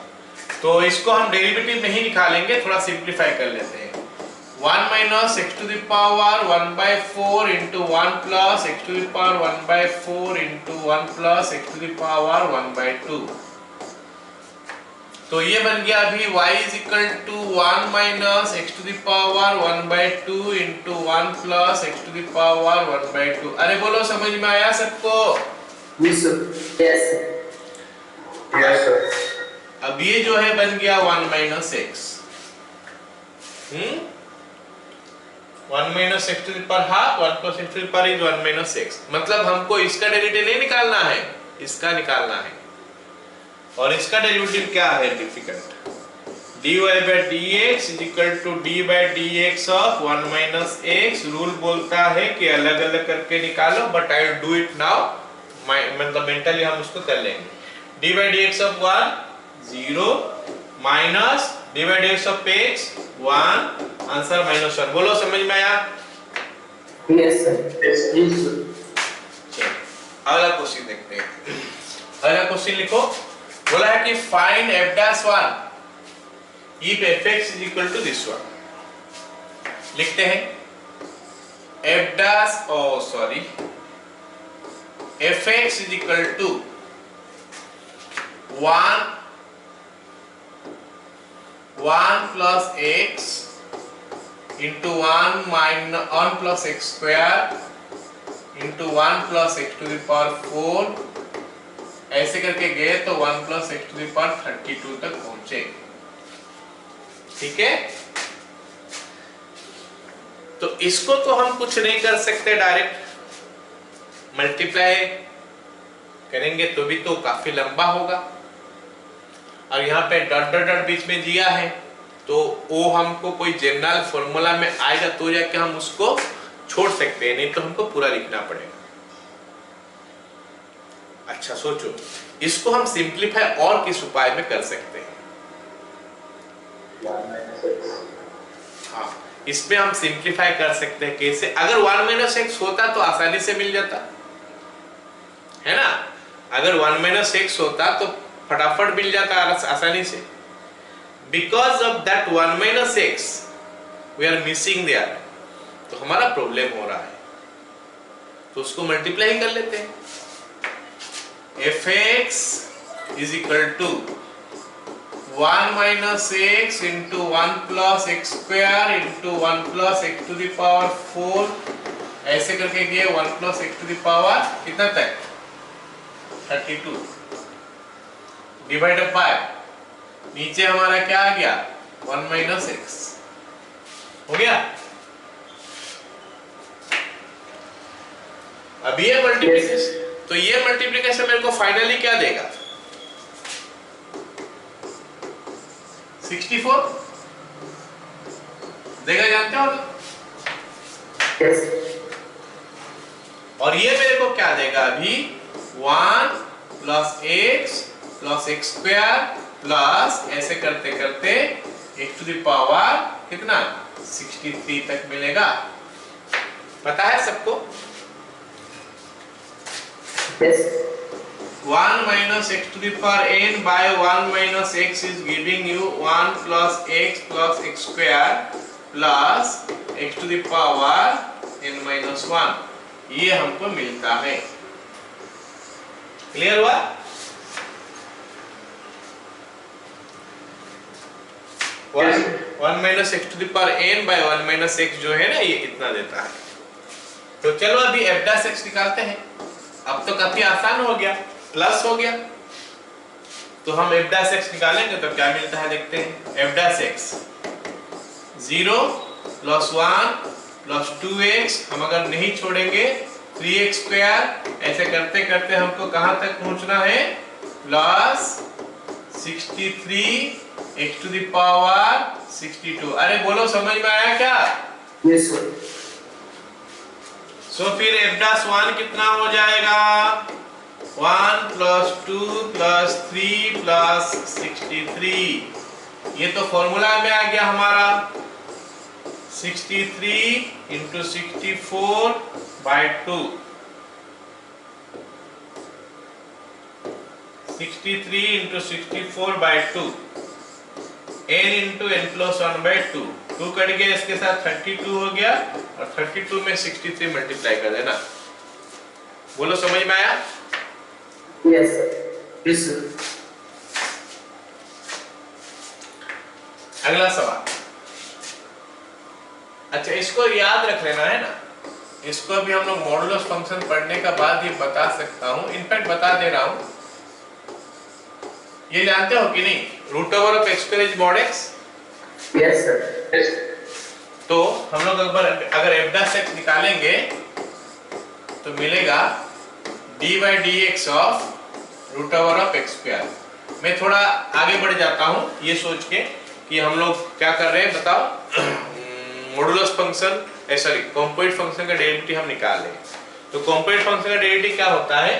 तो इसको हम डेरिवेटिव नहीं निकालेंगे, थोड़ा सिंप्लीफाई कर लेते हैं। 1 minus x to the power 1 by 4 into 1 plus x to the power 1 by 4 into 1 plus x to the power 1 by 2, तो ये बन गया अभी y is equal to 1 minus x to the power 1 by 2 into 1 plus x to the power 1 by 2। अरे बोलो समझ में आया सबको? Yes, sir. Yes, sir. Yes, sir. अब ये जो है बन गया 1 minus x, 1 minus x to the power half, 1 plus x to the power is 1 minus x, मतलब हमको इसका डेरिवेटिव नहीं निकालना है, इसका निकालना है। और इसका डेरिवेटिव क्या है difficult, dy by dx is equal to d by dx of 1 minus x। Rule बोलता है कि अलग अलग करके निकालो, but I will do it now, मतलब मेंटली हम उसको कर लेंगे। d by dx of 1 0 minus d by dx of x 1, answer -1। बोलो समझ में आया? Yes, sir. Yes, sir. चलो अगला क्वेश्चन देखते हैं। अगला क्वेश्चन लिखो, बोला है कि find f'1 if fx is equal to this one। लिखते हैं fx is equal to 1 plus x into 1 plus x square into 1 plus x to the power 4, ऐसे करके गए तो 1 plus x to the power 32 तक पहुंचे। ठीक है, तो इसको तो हम कुछ नहीं कर सकते, डायरेक्ट मल्टीप्लाई करेंगे तो भी तो काफी लंबा होगा, और यहाँ पे डॉट डॉट डॉट बीच में दिया है, तो वो हमको कोई जनरल फॉर्मूला में आएगा तो जाके हम उसको छोड़ सकते हैं, नहीं तो हमको पूरा लिखना पड़ेगा। अच्छा सोचो, इसको हम सिंप्लीफाई और किस उपाय में कर सकते हैं? हाँ, इसमें हम सिंप्लीफाई कर सकते हैं कैसे? अगर 1 minus x होता तो आसानी से मिल जाता है ना, अगर 1 minus x होता तो फटाफट मिल जाता आसानी से। Because of that 1 minus x we are missing there, तो हमारा प्रॉब्लम हो रहा है, तो उसको मल्टीप्लाई कर लेते हैं। fx is equal to 1 minus x into 1 plus x square into 1 plus x to the power 4, ऐसे करके गए 1 plus x to the power कितना तक 32 डिवाइडेड बाय नीचे हमारा क्या आ गया 1 माइनस एक्स हो गया। अब ये मल्टीप्लिकेशन, तो ये मल्टीप्लिकेशन मेरे को फाइनली क्या देगा 64 देगा, जानते हो ना? Yes. और ये मेरे को क्या देगा अभी 1 प्लस एक्स स्क्वायर प्लस ऐसे करते करते एक्स टू द पावर कितना 63 तक मिलेगा। पता है सबको? Yes. 1 minus x to the power n by 1 minus x is giving you 1 plus x square plus x to the power n minus 1, ये हमको मिलता है। क्लियर हुआ? Yes. 1 minus x to the power n by 1 minus x जो है ना ये इतना देता है। तो चलो अभी f dash x निकालते हैं। अब तो काफी आसान हो गया, प्लस हो गया, तो हम f dash x निकालेंगे तो क्या मिलता है देखते हैं। f dash x 0 plus 1 plus 2x, हम अगर नहीं छोड़ेंगे 3x स्क्वायर, ऐसे करते करते हमको कहां तक पहुंचना है plus 63 x to the power 62। अरे बोलो समझ में आया क्या? Yes, sir. सो फिर f dash 1 कितना हो जाएगा 1 प्लस 2 प्लस 3 प्लस 63, ये तो फॉर्मूला में आ गया हमारा 63 into 64 by 2, 63 into 64 by 2, n into n plus 1 by 2, 2 cut गया, इसके साथ 32 हो गया और 32 में 63 मल्टीप्लाई कर देना। बोलो समझ में आया? Yes, sir. Yes, sir. अगला सवाल, अच्छा इसको याद रख लेना है ना, इसको भी हम लोग मॉडुलस फंक्शन पढ़ने का बाद ही बता सकता हूँ, इनफैक्ट बता दे रहा हूँ। ये जानते हो कि नहीं root over of x square is mod x? Yes, sir. Yes. तो हम लोग अगर f dash x निकालेंगे तो मिलेगा d by dx ऑफ root over of x square. मैं थोड़ा आगे बढ़ जाता हूँ ये सोच के कि हम लोग क्या कर रहे हैं बताओ। Modulus function sorry composite function का डेरिवेटिव हम निकाल रहे हैं। तो कंपोजिट फंक्शन का डेरिवेटिव क्या होता है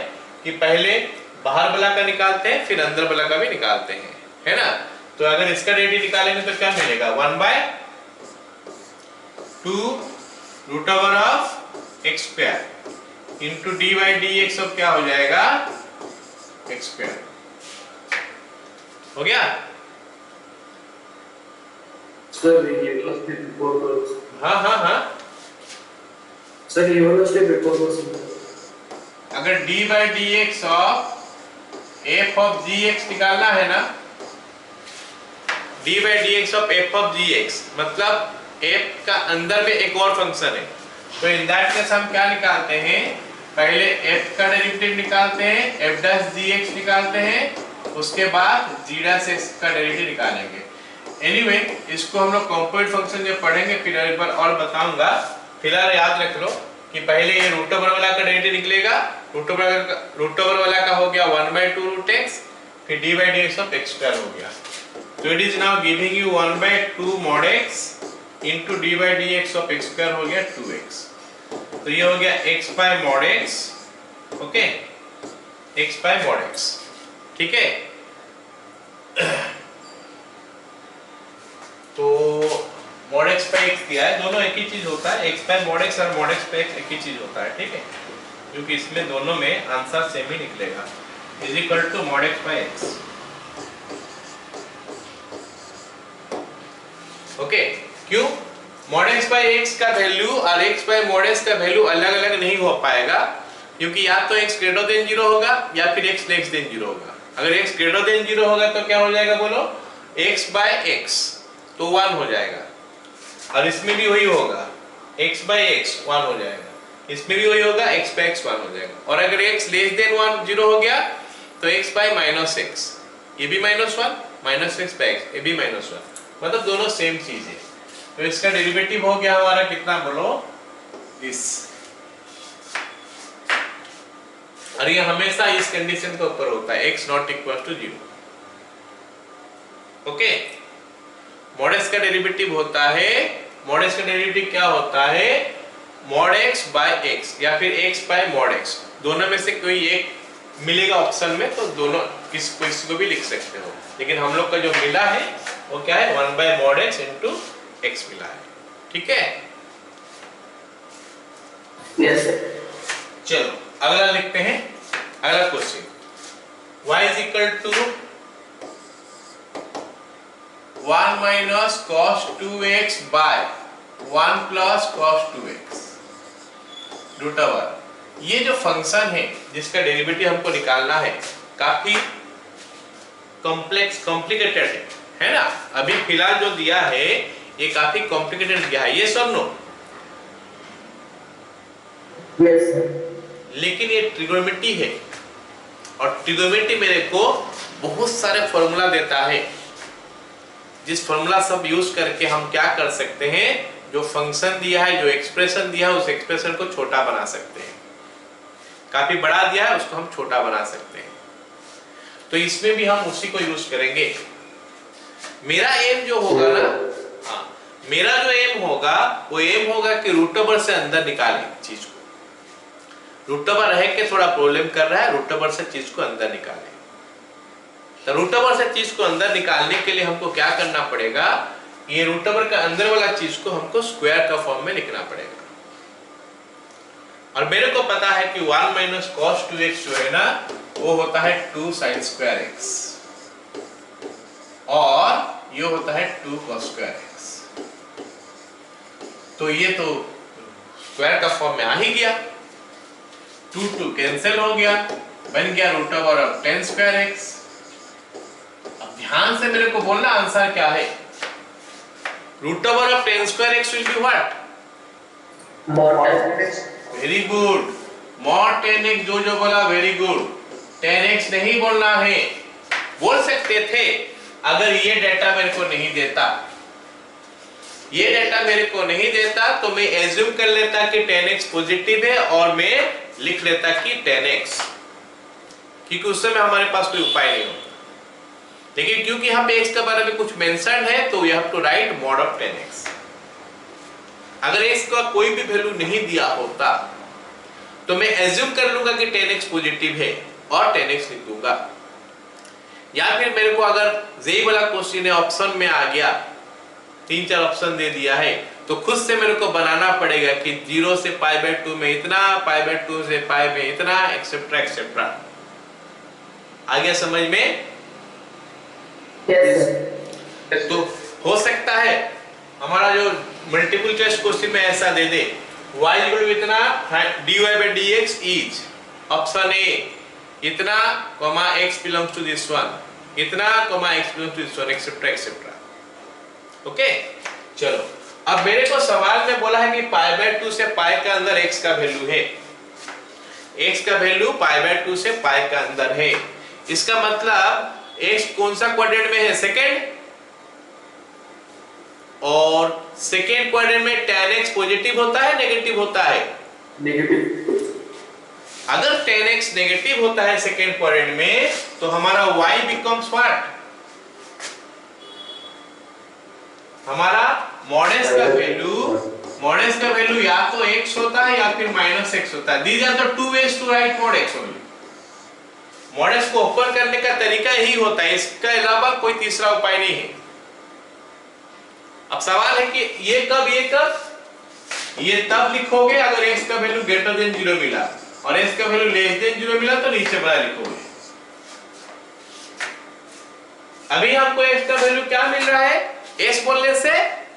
कि पहले बाहर वाला का निकालते हैं फिर अंदर वाला का भी निकालते हैं, है ना? तो अगर इसका डेरिवेटिव निकालेंगे तो क्या मिलेगा 1 by 2 root over of x square into d by d x, अब क्या हो जाएगा एक्स स्क्वायर। हो गया? Sir, ये वाला स्टेप before was. हाँ हाँ हाँ, Sir, ये वाला स्टेप before was. अगर d by d x of f of g x निकालना है ना, d by d x of f of g x मतलब एफ का अंदर में एक और फंक्शन है, तो इन दैट केस हम क्या निकालते हैं, पहले एफ का डेरिवेटिव निकालते हैं, एफ डैश जी एक्स निकालते हैं, उसके बाद जी डैश एक्स का डेरिवेटिव निकालेंगे। एनीवे इसको हम लोग कंपोजिट फंक्शन जब पढ़ेंगे फिर एक बार और बताऊंगा। फिलहाल याद रख लो कि पहले ये रूट ओवर वाला का डेरिवेटिव निकलेगा, रूट ओवर वाला का हो गया 1/2 रूट एक्स, फिर d by d x of x square हो गया। तो it is now giving you 1/2 mod x into d by d x of x square हो गया 2x। तो ये हो गया x बाय mod x, ओके, x बाय mod x, ठीक है। तो mod x पे x दिया है, दोनों एक ही चीज होता है, x बाय mod x और mod x पे x एक ही चीज होता है, ठीक है, क्योंकि इसमें दोनों में आंसर सेम ही निकलेगा, is equal to mod x बाय x, ओके। क्यों? मॉड x बाई x का वैल्यू और x बाई मॉड x का वैल्यू अलग अलग नहीं हो पाएगा, क्योंकि या तो x ग्रेटर देन 0 होगा या फिर x लेस देन 0 होगा। अगर x ग्रेटर देन 0 होगा तो क्या हो जाएगा बोलो, x बाई x तो 1 हो जाएगा, और इसमें भी वही होगा, x बाई x 1 हो जाएगा, इसमें भी वही होगा, x बाई x 1 हो जाएगा। और अगर x लेस देन 1 0 हो गया तो x बाई माइनस x, ये भी -1, माइनस x बाई x, ये भी -1, मतलब दोनों सेम चीज है। तो इसका डेरिवेटिव हो गया हमारा कितना बोलो, इस, और ये हमेशा इस कंडीशन के ऊपर होता है, x not equal to 0। Okay, mod x का डेरिवेटिव होता है, मॉड x का डेरिवेटिव क्या होता है, मॉड x बाय x या फिर x बाय मॉड x, दोनों में से कोई एक मिलेगा ऑप्शन में, तो दोनों किसी को भी लिख सकते हो, लेकिन हम लोग का जो मिला है वो क्या है, 1 bye mod x into x मिला है। ठीक है, Yes, sir. चलो अगला लिखते हैं, अगला question, y is equal to 1 minus cos 2x by 1 plus cos 2x root over. ये जो फंक्शन है जिसका डेरिवेटिव हमको निकालना है काफी कॉम्प्लिकेटेड है ना। अभी फिलहाल जो दिया है ये काफी कॉम्प्लिकेटेड दिया है, ये सब नो, Yes, sir. लेकिन ये ट्रिगोनोमेट्री है, और ट्रिगोनोमेट्री मेरे को बहुत सारे फॉर्मूला देता है, जिस फॉर्मूला सब यूज करके हम क्या कर सकते हैं, जो फंक्शन दिया है, जो एक्सप्रेशन दिया है, उस एक्सप्रेशन को छोटा बना सकते हैं। काफी बड़ा दिया है उसको हम छोटा बना सकते हैं, तो इसमें भी हम उसी को यूज करेंगे। मेरा एम जो होगा ना, हाँ, मेरा जो एम होगा वो एम होगा कि रूट ओवर से अंदर निकालें चीज को, रूट ओवर रह के थोड़ा प्रॉब्लम कर रहा है, रूट ओवर से चीज को अंदर निकालें। तो रूट ओवर से चीज को अंदर निकालने के लिए हमको क्या करना पड़ेगा, ये रूट ओवर का अंदर वाला चीज को हमको स्क्वायर का फॉर्म में लिखना पड़ेगा। और मेरे को पता है कि 1 माइनस cos 2x जो है ना वो होता है 2 sin स्क्वायर x, और ये होता है 2 cos स्क्वायर x। तो ये तो स्क्वायर का फॉर्म में आ ही गया, 2 कैंसिल हो गया, बन गया root over of 10 square x। अब ध्यान से मेरे को बोलना आंसर क्या है, root over of 10 square x will be what, Mod x. Very good, mod 10x जो बोला वेरी गुड, 10x नहीं बोलना है, बोल सकते थे अगर ये डेटा मेरे को नहीं देता, ये डेटा मेरे को नहीं देता तो मैं एज्यूम कर लेता कि 10x पॉजिटिव है और मैं लिख लेता कि 10x, क्योंकि उस समय हमारे पास कोई उपाय नहीं होता। लेकिन क्योंकि यहाँ पे x के बारे में कुछ मेंशन है तो we have to write mod of 10x। अगर x का कोई भी वैल्यू नहीं दिया होता तो मैं एज्यूम कर लूंगा कि 10x पॉजिटिव है और 10x लिख दूंगा, या फिर मेरे को अगर यही वाला क्वेश्चन है ऑप्शन में आ गया, 3-4 ऑप्शन दे दिया है, तो खुद से मेरे को बनाना पड़ेगा कि 0 से π/2 में इतना, π/2 से π में इतना, एक्सेट्रा एक्सेट्रा। आ गया समझ में? Yes, sir. तो हो सकता है हमारा जो मल्टीपल चॉइस क्वेश्चन में ऐसा दे दे, y इक्वल टू इतना, dy/dx इज ऑप्शन ए इतना, comma x belongs to this one इतना, comma x belongs to this one, etcetera etcetera. Okay, चलो अब मेरे को सवाल में बोला है कि π/2 से π के अंदर x का वैल्यू है, x का वैल्यू π/2 से π के अंदर है। इसका मतलब x कौन सा क्वाड्रेंट में है, सेकंड, और सेकेंड क्वाड्रेंट में tan x पॉजिटिव होता है नेगेटिव होता है, Negative. अगर tan x नेगेटिव होता है सेकेंड क्वाड्रेंट में तो हमारा y बिकम्स व्हाट, हमारा मॉड x का वैल्यू या तो x होता है या फिर -x होता है। These are the two ways to write mod x only. Mod x को ओपन करने का तरीका यही होता है, इसका अलावा कोई तीसरा उपाय नहीं है। अब सवाल है कि ये तब लिखोगे अगर x का वैल्यू ग्रेटर देन 0 मिला और x का वैल्यू लेस देन 0 मिला तो नीचे बड़ा लिखोगे। अभी हमको x का वैल्यू क्या मिल रहा है, x बोलने से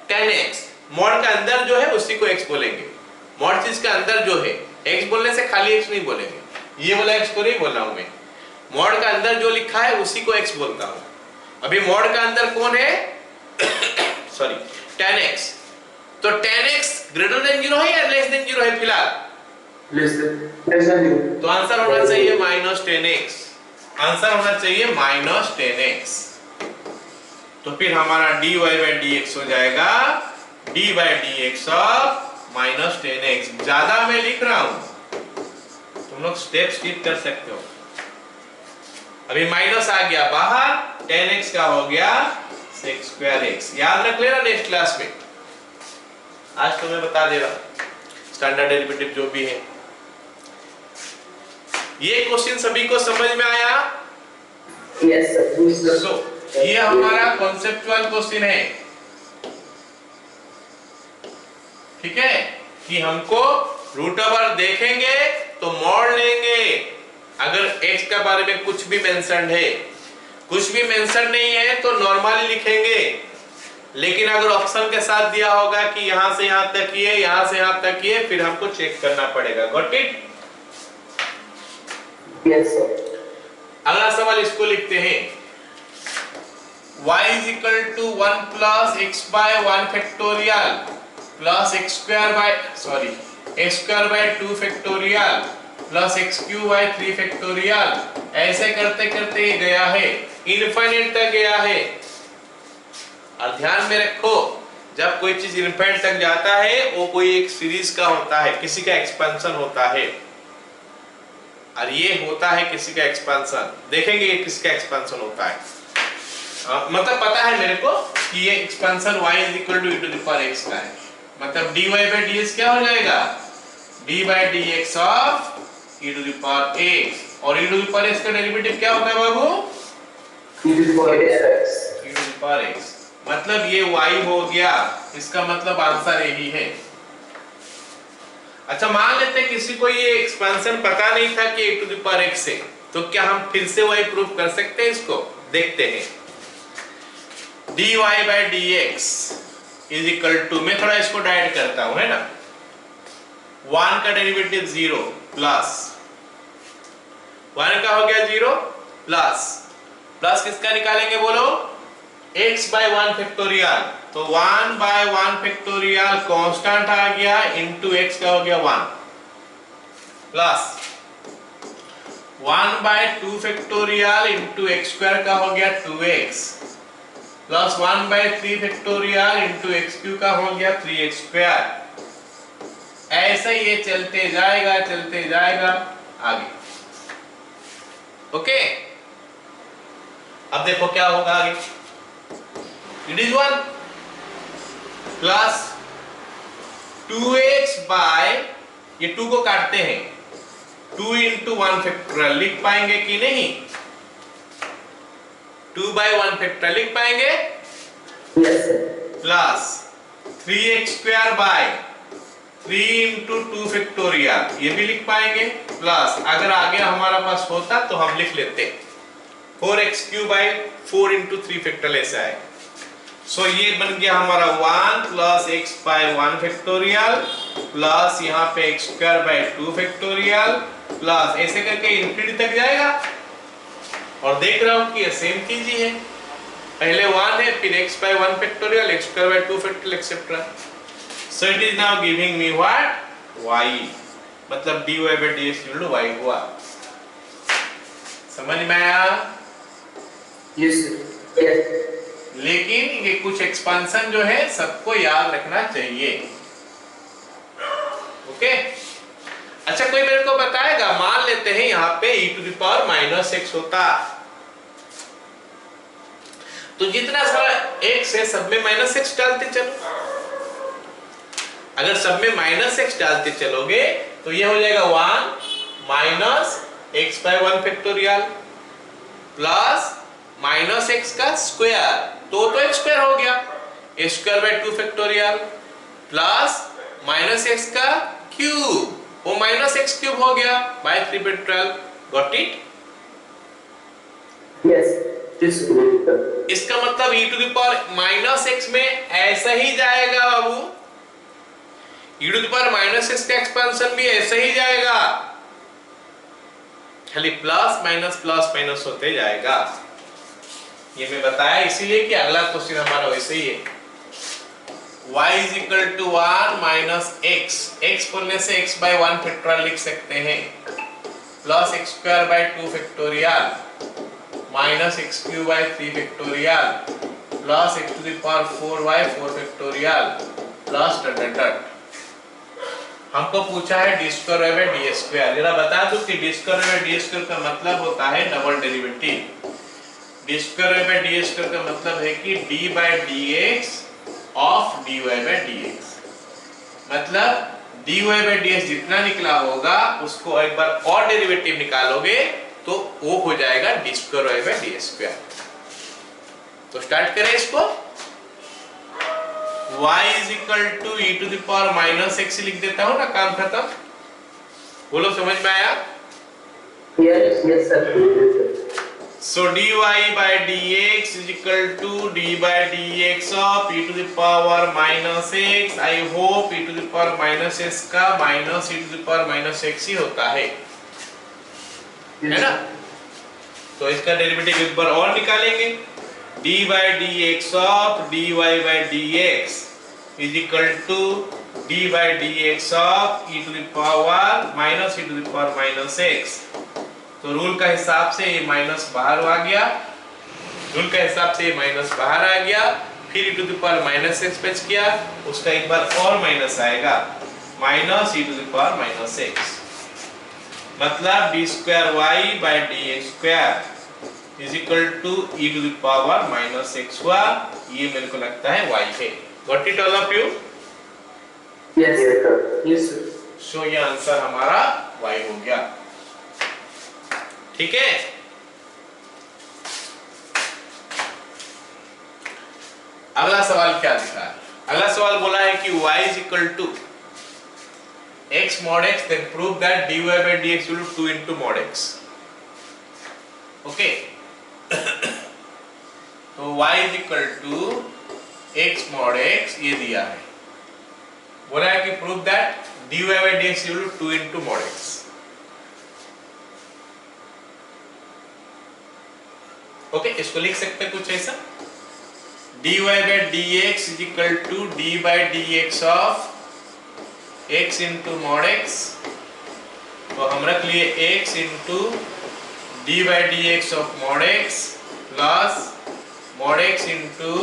10x मॉड का अंदर जो है उसी को x बोलेंगे। मॉड चीज का अंदर जो है, x बोलने से खाली x नहीं बोलेंगे, ये वाला x को नहीं बोल रहा हूं मैं। मॉड का अंदर जो लिखा है उसी को x बोलता हूं। अभी मॉड का अंदर कौन है? Sorry, tan x। तो tan x ग्रेटर देन 0 है या लेस देन 0 है फिलहाल? Less than 0। तो आंसर होना चाहिए -10x। आंसर होना चाहिए -10x। तो फिर हमारा dy by dx हो जाएगा d by dx of -10x। ज्यादा मैं लिख रहा हूं, तुम लोग स्टेप स्किप कर सकते हो। अभी माइनस आ गया बाहर, 10x का हो गया sec square x। याद रख लेना नेक्स्ट क्लास में, आज तो मैं बता दे रहा स्टैंडर्ड डेरिवेटिव जो भी है। ये क्वेश्चन सभी को समझ में आया? Yes sir. सो ये हमारा कॉन्सेप्चुअल क्वेश्चन है, ठीक है, कि हमको रूट ओवर देखेंगे तो मॉड लेंगे। अगर x के बारे में कुछ भी मेंशन है, कुछ भी मेंशन नहीं है तो नॉर्मली लिखेंगे, लेकिन अगर ऑप्शन के साथ दिया होगा कि यहां से यहां तक ये, यहां से यहां तक ये, फिर हमको चेक करना पड़ेगा। Got it? Yes sir. अगला सवाल इसको लिखते हैं, y is equal to 1 plus x by 1 factorial plus x square by x square by 2 factorial plus x cube by 3 factorial। ऐसे करते करते ये गया है, इनफाइनाइट तक गया है। और ध्यान में रखो, जब कोई चीज इनफाइनाइट तक जाता है वो कोई एक सीरीज का होता है, किसी का एक्सपेंशन होता है, और ये होता है किसी का एक्सपेंशन। देखेंगे ये किसका एक्सपेंशन होता है। मतलब पता है मेरे को कि ये expansion y is equal to e to the power x का है। मतलब dy by dx क्या हो जाएगा? d by dx of e to the power x। और e to the power x का डेरिवेटिव क्या होता है बाबू? e to the power x। e to the power x। मतलब ये y हो गया, इसका मतलब आंसर यही है। अच्छा, मान लेते हैं किसी को ये एक्सपेंशन पता नहीं था कि e to the power x है, तो क्या हम फिर से y प्रूफ कर सकते हैं? इसको देखते हैं। dy by dx is equal to, मैं थोड़ा इसको डाइट करता हूं, है ना, 1 का डेरिवेटिव 0 प्लस 1 का हो गया 0 प्लस किसका निकालेंगे बोलो? x by 1 factorial. तो 1 by 1 फैक्टोरियल कांस्टेंट आ गया, इनटू x का हो गया 1 plus 1 by 2 factorial into x square का हो गया 2x plus 1 by 3 factorial into x cube का हो गया 3x स्क्वायर। ऐसे ये चलते जाएगा आगे। ओके, अब देखो क्या होगा आगे। It is 1 plus 2x bye, ये 2 को काटते हैं, 2 इंटू 1 फैक्टोरियल लिख पाएंगे कि नहीं? 2 by 1 फैक्टोरियल लिख पाएंगे? Yes sir. Plus 3x square by 3 into 2 factorial, ये भी लिख पाएंगे। प्लस अगर आगे हमारा पास होता तो हम लिख लेते 4x cube by 4 into 3 factorial, ऐसा है। सो ये बन गया हमारा 1 plus x by 1 factorial plus यहाँ पे x square by 2 factorial plus ऐसे करके इंफिनिटी तक जाएगा। और देख रहा हूं कि ये सेम चीज ही है, पहले 1 है, फिर x by 1 factorial, x square by 2 factorial etcetera. So it is now giving me what? y। मतलब dy by dx equal to y हुआ। समझ में आया? Yes sir. यस। लेकिन ये कुछ एक्सपेंशन जो है सबको याद रखना चाहिए। ओके, अच्छा कोई मेरे को बताएगा, मान लेते हैं यहाँ पे e to the power -x होता, तो जितना सारा x है सब में -x डालते चलो। अगर सब में -x डालते चलोगे तो ये हो जाएगा 1 minus x by 1 factorial plus -x का स्क्वायर, तो x स्क्वायर हो गया, x square by 2 factorial plus -x का क्यूब, वो -x क्यूब हो गया by 3 factorial. Got it? Yes. इसका मतलब e to the power -x में ऐसा ही जाएगा बाबू, e to the power minus x का एक्सपेंशन भी ऐसे ही जाएगा, खाली प्लस माइनस होते जाएगा। ये मैं बताया इसीलिए कि अगला क्वेश्चन हमारा वैसे ही है। y is equal to 1 minus x, x बोलने से x बाई 1 फैक्टोरियल लिख सकते हैं, plus x square by 2 factorial minus x cube by 3 factorial plus x to the power 4 by 4 factorial plus dot. हमको पूछा है d square by d square. जरा बता दूं कि d square by d square का मतलब होता है double derivative. D square by d square का मतलब है कि d by d x of d y by d x, मतलब d y by d x जितना निकला होगा उसको एक बार और डेरिवेटिव निकालोगे तो वो हो जाएगा d square y by d square. तो स्टार्ट करें इसको। y is equal to e to the power minus x लिख देता हूं ना, काम खत्म। बोलो समझ में आया? Yes, sir. So dy by dx is equal to d by dx of e to the power minus x. I hope e to the power minus x का minus e to the power minus x ही होता है ना? तो इसका derivative एक बार और निकालेंगे। d by dx of dy by dx is equal to d by dx of e to the power minus e to the power minus x। तो रूल का हिसाब से ये माइनस बाहर आ गया, रूल का हिसाब से ये माइनस बाहर आ गया, फिर e to the power minus x बच गया, उसका एक बार और माइनस आएगा, minus e to the power minus x, मतलब d square y by d x square is equal to e to the power minus x हुआ। ये मेरे को लगता है y है। Got it all of you? Yes, sir. Yes, sir. So ये answer हमारा y हो गया। ठीक है, अगला सवाल क्या लिखा है? अगला सवाल बोला है कि y is equal to x mod x, then prove that dy by dx will be 2 into mod x। Okay, तो y is equal to x mod x ये दिया है, बोला है कि prove that dy by dx will be 2 into mod x। Okay, इसको लिख सकते हैं कुछ ऐसा, dy by dx is equal to d by dx of x into mod x। तो हम रख लिए x into d by dx of mod x plus mod x into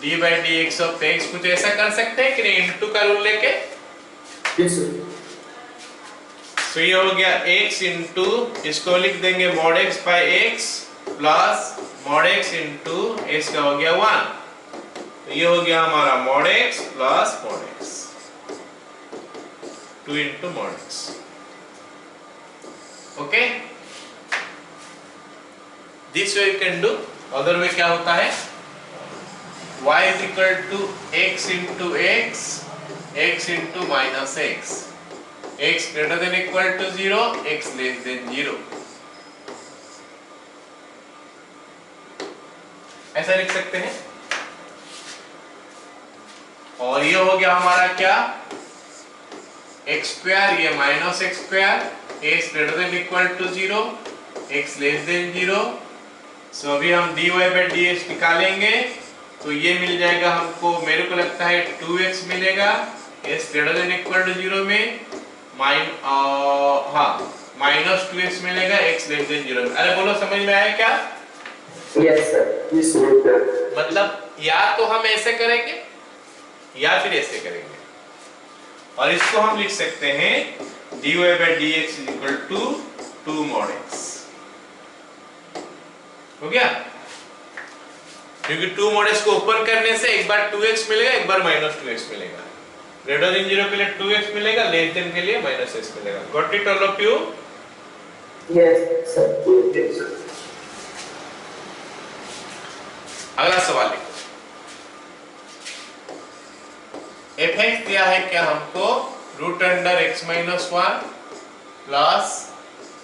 d by dx of x। कुछ ऐसा कर सकते हैं कि नहीं, into का रूल लेके? Yes, sir. तो ये हो गया x into, इसको लिख देंगे mod x by x plus mod x into x का हो गया 1। तो ये हो गया हमारा mod x plus mod x, 2 into mod x। Okay, this way you can do. Other way क्या होता है, y is equal to x into x, x into minus x, x greater than equal to 0, x less than 0। ऐसा लिख सकते हैं। और ये हो गया हमारा क्या, एक्स स्क्वायर, ये minus x square, x greater than equal to 0, x less than 0। So अभी हम dy by dx निकालेंगे तो ये मिल जाएगा हमको, मेरे को लगता है 2x मिलेगा, x greater than equal to 0 में, माइनस 2x मिलेगा, x लेस देन 0 में। अरे बोलो समझ में आया क्या? Yes, sir. Yes, sir. मतलब या तो हम ऐसे करेंगे या फिर ऐसे करेंगे, और इसको हम लिख सकते हैं dy by dx is equal to 2 mod x। हो गया, क्योंकि 2 mod x को ओपन करने से एक बार 2x मिलेगा, एक बार माइनस 2x मिलेगा, ग्रेटर देन 0 के लिए 2x मिलेगा, लेस देन के लिए माइनस x मिलेगा। Got it all of you? Yes, sir. Yes, sir. अगला सवाल लिखो। fx दिया है क्या हमको, root under x minus 1 plus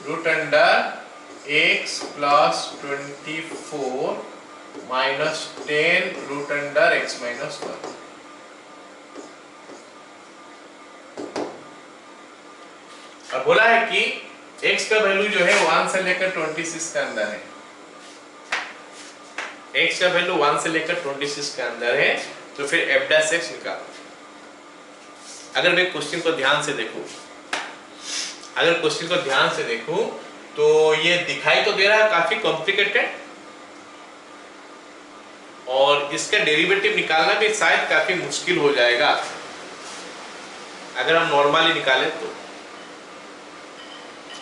root under x plus 24 minus 10 root under x minus 1। और बोला है कि x का वैल्यू जो है 1 से लेकर 26 के अंदर है। x का वैल्यू 1 से लेकर 26 के अंदर है, तो फिर f डैश x निकालो। अगर मैं क्वेश्चन को ध्यान से देखूं, तो ये दिखाई तो दे रहा है काफी कॉम्प्लिकेटेड, और इसका डेरिवेटिव निकालना भी शायद काफी मुश्किल हो जाएगा अगर हम नॉर्मली निकालें तो।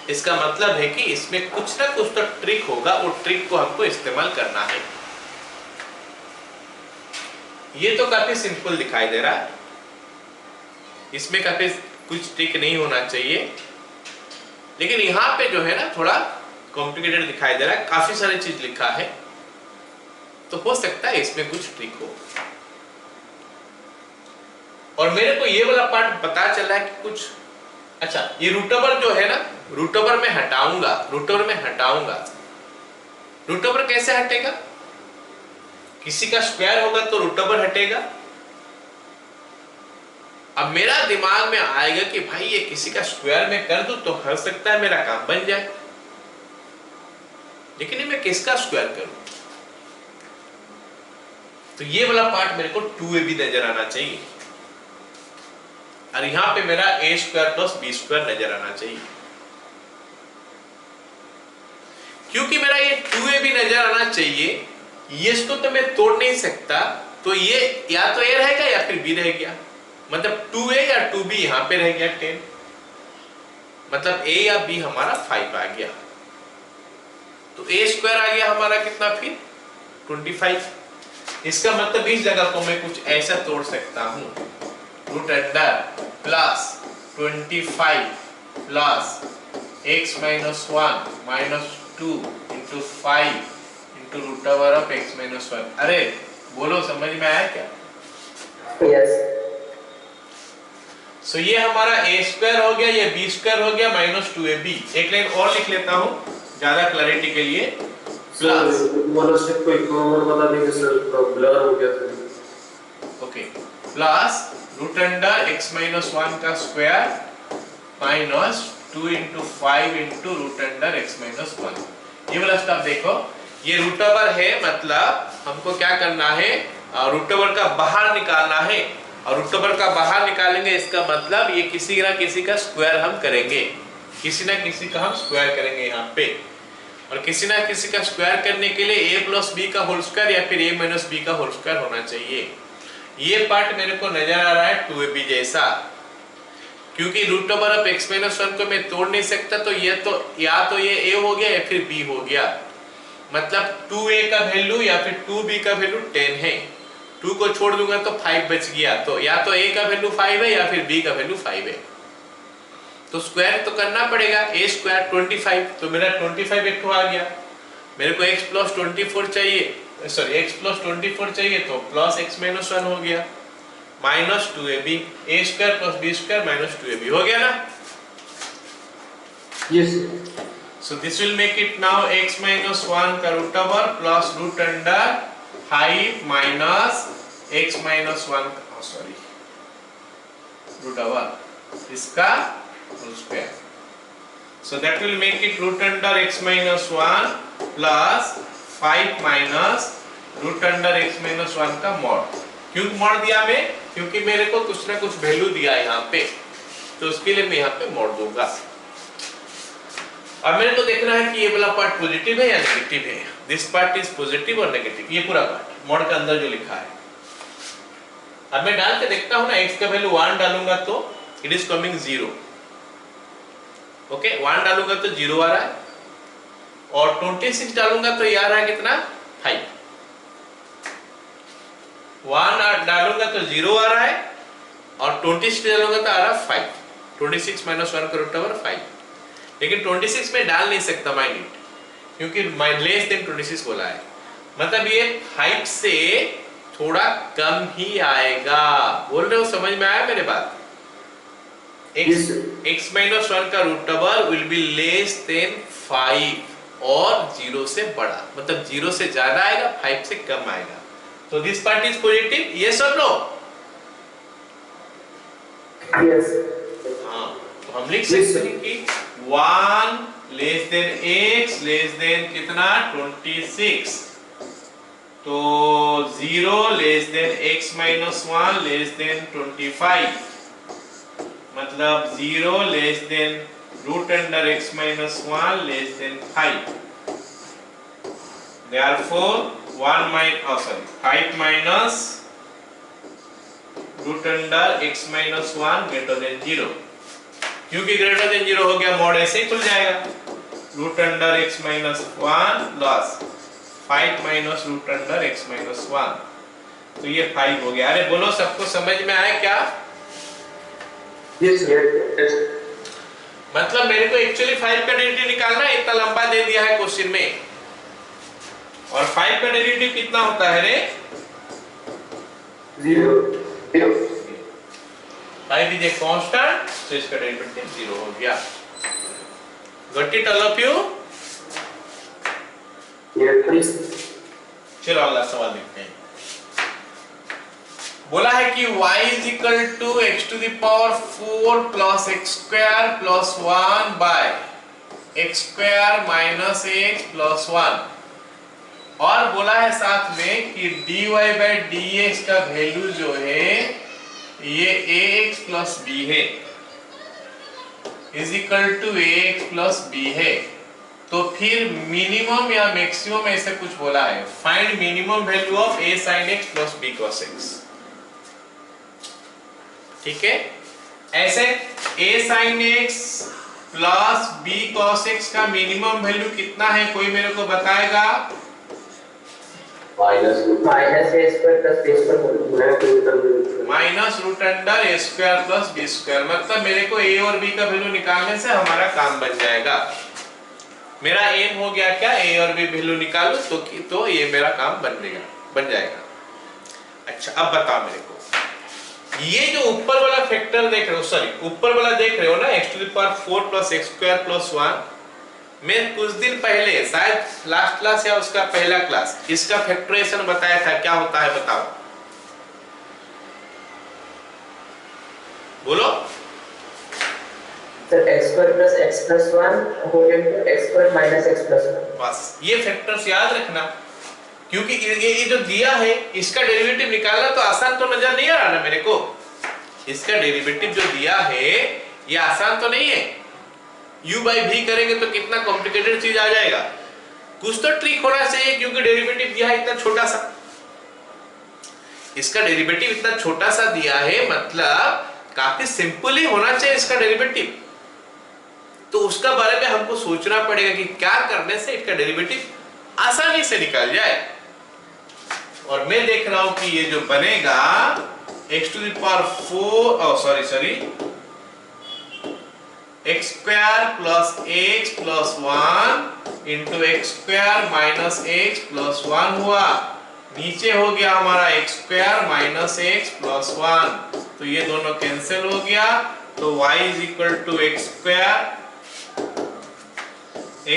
इसका मतलब है कि इसमें कुछ ना कुछ तो ट्रिक होगा, वो ट्रिक को हमको इस्तेमाल करना है। ये तो काफी सिंपल दिखाई दे रहा है, इसमें काफी कुछ ट्रिक नहीं होना चाहिए, लेकिन यहाँ पे जो है ना थोड़ा कॉम्प्लिकेटेड दिखाई दे रहा है, काफी सारी चीज लिखा है, तो हो सकता है इसमें कुछ ट्रिक हो। और मेरे को ये वाला पार्ट पता चला है कि कुछ, अच्छा ये रूट ओवर जो है ना, रूट ओवर में हटाऊंगा, रूट ओवर कैसे हटेगा? किसी का स्क्वायर होगा तो रूट ओवर हटेगा। अब मेरा दिमाग में आएगा कि भाई ये किसी का स्क्वायर में कर दूं तो हो सकता है मेरा काम बन जाए, लेकिन ये मैं किसका स्क्वायर करूं? तो ये वाला पार्ट मेरे को 2ab नजर आना चाहिए, और यहां पे मेरा a square plus b square नजर आना चाहिए। क्योंकि मेरा ये 2ab नजर आना चाहिए, ये इसको तो मैं तोड़ नहीं सकता, तो ये या तो a रहेगा या फिर b रह गया, मतलब 2a या 2b यहां पे रह गया 10, मतलब a या b हमारा 5 आ गया। तो a स्क्वायर आ गया हमारा कितना फिर 25। इसका मतलब इस जगह को मैं कुछ ऐसा तोड़ सकता हूं, रूट अंडर प्लस 25 प्लस x minus 1 minus 2 into 5 into root over of x minus 1। अरे बोलो समझ में आया क्या? Yes. सो ये हमारा a स्क्वायर हो गया, ये b स्क्वायर हो गया माइनस 2ab। एक लाइन और लिख लेता हूं ज्यादा क्लैरिटी के लिए, प्लस वाला स्टेप को एक और बता देंगे सर, ब्लर हो गया था। Okay, plus root under x minus 1 का square minus 2 into 5 into root under x minus 1। ये वाला स्टेप देखो, ये रूट ओवर है, मतलब हमको क्या करना है, रूट ओवर का बाहर निकालना है, और रूट ओवर का बाहर निकालेंगे इसका मतलब ये किसी ना किसी का स्क्वायर हम करेंगे, किसी ना किसी का हम स्क्वायर करेंगे यहाँ पे, और किसी ना किसी का स्क्वायर करने के लिए a प्लस बी का होल स्क्वायर या फिर a माइनस बी का होल स्क्वायर होना चाहिए। ये पार्ट मेरे को नजर आ रहा है 2ab जैसा, क्योंकि root over of x minus 1 को मैं तोड़ नहीं सकता, तो ये तो या तो ये a हो गया या फिर b हो गया, मतलब 2a का वैल्यू या फिर 2b का वैल्यू 10 है, 2 को छोड़ दूंगा तो 5 बच गया, तो या तो a का वैल्यू 5 है या फिर b का वैल्यू 5 है, तो स्क्वायर तो करना पड़ेगा। a स्क्वायर 25, तो मेरा 25 एक आ गया, मेरे को x प्लस 24 चाहिए, सॉरी x प्लस 24 चाहिए, तो प्लस x माइनस 1 हो गया minus 2ab, a square plus b square minus 2ab हो गया ना। Yes. So this will make it now x minus 1 का root over plus root under 5 minus x minus 1 sorry root over इसका whole square. So that will make it root under x minus 1 plus 5 minus root under x minus 1 का mod. क्यों mod दिया मैं? क्योंकि मेरे को कुछ ना कुछ वैल्यू दिया है यहाँ पे, तो उसके लिए मैं यहाँ पे मॉड दूंगा। अब मेरे को देखना है कि ये वाला पार्ट पॉजिटिव है या नेगेटिव है। दिस पार्ट इज पॉजिटिव और नेगेटिव, ये पूरा पार्ट मॉड के अंदर जो लिखा है। अब मैं डाल के देखता हूँ ना, x का वैल्यू 1 डालूंगा तो इट इज कमिंग 0, ओके 1 डालूंगा तो 0 आ रहा है, और 26 डालूंगा तो ये आ रहा है कितना 5, 1 डालूंगा तो 0 आ रहा है, और 26 डालूंगा तो आ रहा है 5, 26 माइनस 1 का रूट ओवर 5। लेकिन 26 में डाल नहीं सकता माइनस, क्योंकि लेस देन 26 बोला है, मतलब ये 5 से थोड़ा कम ही आएगा। बोल रहे हो, समझ में आया मेरे बात? x माइनस 1 का root over will be less than 5 और 0 से बड़ा, मतलब 0 से ज्यादा आएगा, 5 से कम आएगा। तो this part is positive, yes और नो? Yes. हाँ, तो हम लिख सकते हैं कि 1 less than x less than कितना 26, तो 0 less than x minus 1 less than 25, मतलब 0 less than root under x minus 1 less than 5, therefore 5 minus root under x minus 1 greater than 0, क्योंकि ग्रेटर देन 0 हो गया मॉड ऐसे ही खुल जाएगा, root under x minus 1 loss 5 minus root under x minus 1, तो ये 5 हो गया। अरे बोलो सबको समझ में आया क्या? Yes yes. मतलब मेरे को एक्चुअली 5 का डेरिवेटिव निकालना है, इतना लंबा दे दिया है क्वेश्चन में, और 5 का डेरिवेटिव कितना होता है रे? 0 5 इज ए कांस्टेंट, तो इसका डेरिवेटिव 0 हो गया। Got it all of you? Yes. चलो अगला सवाल देखते हैं। बोला है कि y is equal to x to the power 4 plus x square plus 1 by x square minus x plus 1, और बोला है साथ में कि dy by dx का वैल्यू जो है ये ax plus b है, is equal to ax plus b है। तो फिर मिनिमम या मैक्सिमम ऐसे कुछ बोला है, find minimum value of a sin x plus b cos x। ठीक है, ऐसे a sin x plus b cos x का मिनिमम वैल्यू कितना है, कोई मेरे को बताएगा? Minus a square plus b square minus root under a square plus b square, मतलब मेरे को a और b का वैल्यू निकालने से हमारा काम बन जाएगा। मेरा एम हो गया क्या, a और b वैल्यू निकालो, तो ये मेरा काम बन जाएगा। अच्छा अब बताओ मेरे को, ये जो ऊपर वाला फैक्टर देख रहे हो, सॉरी ऊपर वाला देख रहे हो ना, x to the power 4 plus x square plus 1, मैं कुछ दिन पहले शायद लास्ट क्लास या उसका पहला क्लास इसका फैक्टराइजेशन बताया था, क्या होता है बताओ? बोलो sir x square plus x plus 1 whole into x square minus x plus 1। बस ये फैक्टर्स याद रखना, क्योंकि ये जो दिया है इसका डेरिवेटिव निकालना तो आसान तो नजर नहीं आ रहा ना मेरे को। इसका डेरिवेटिव जो दिया है ये आसान तो नहीं है, u by v करेंगे तो कितना कॉम्प्लिकेटेड चीज आ जाएगा। कुछ तो ट्रिक होना चाहिए, क्योंकि डेरिवेटिव दिया है इतना छोटा सा, इसका डेरिवेटिव इतना छोटा सा दिया है, मतलब काफी सिंपल ही होना चाहिए इसका डेरिवेटिव। तो उसका बारे में हमको सोचना पड़ेगा कि क्या करने से इसका डेरिवेटिव आसानी से निकल जाए। और मैं देख रहा हूं कि ये जो बनेगा x to the power 4 x square plus x plus 1 into x square minus x plus 1 हुआ, नीचे हो गया हमारा x square minus x plus 1, तो ये दोनों कैंसिल हो गया, तो y is equal to x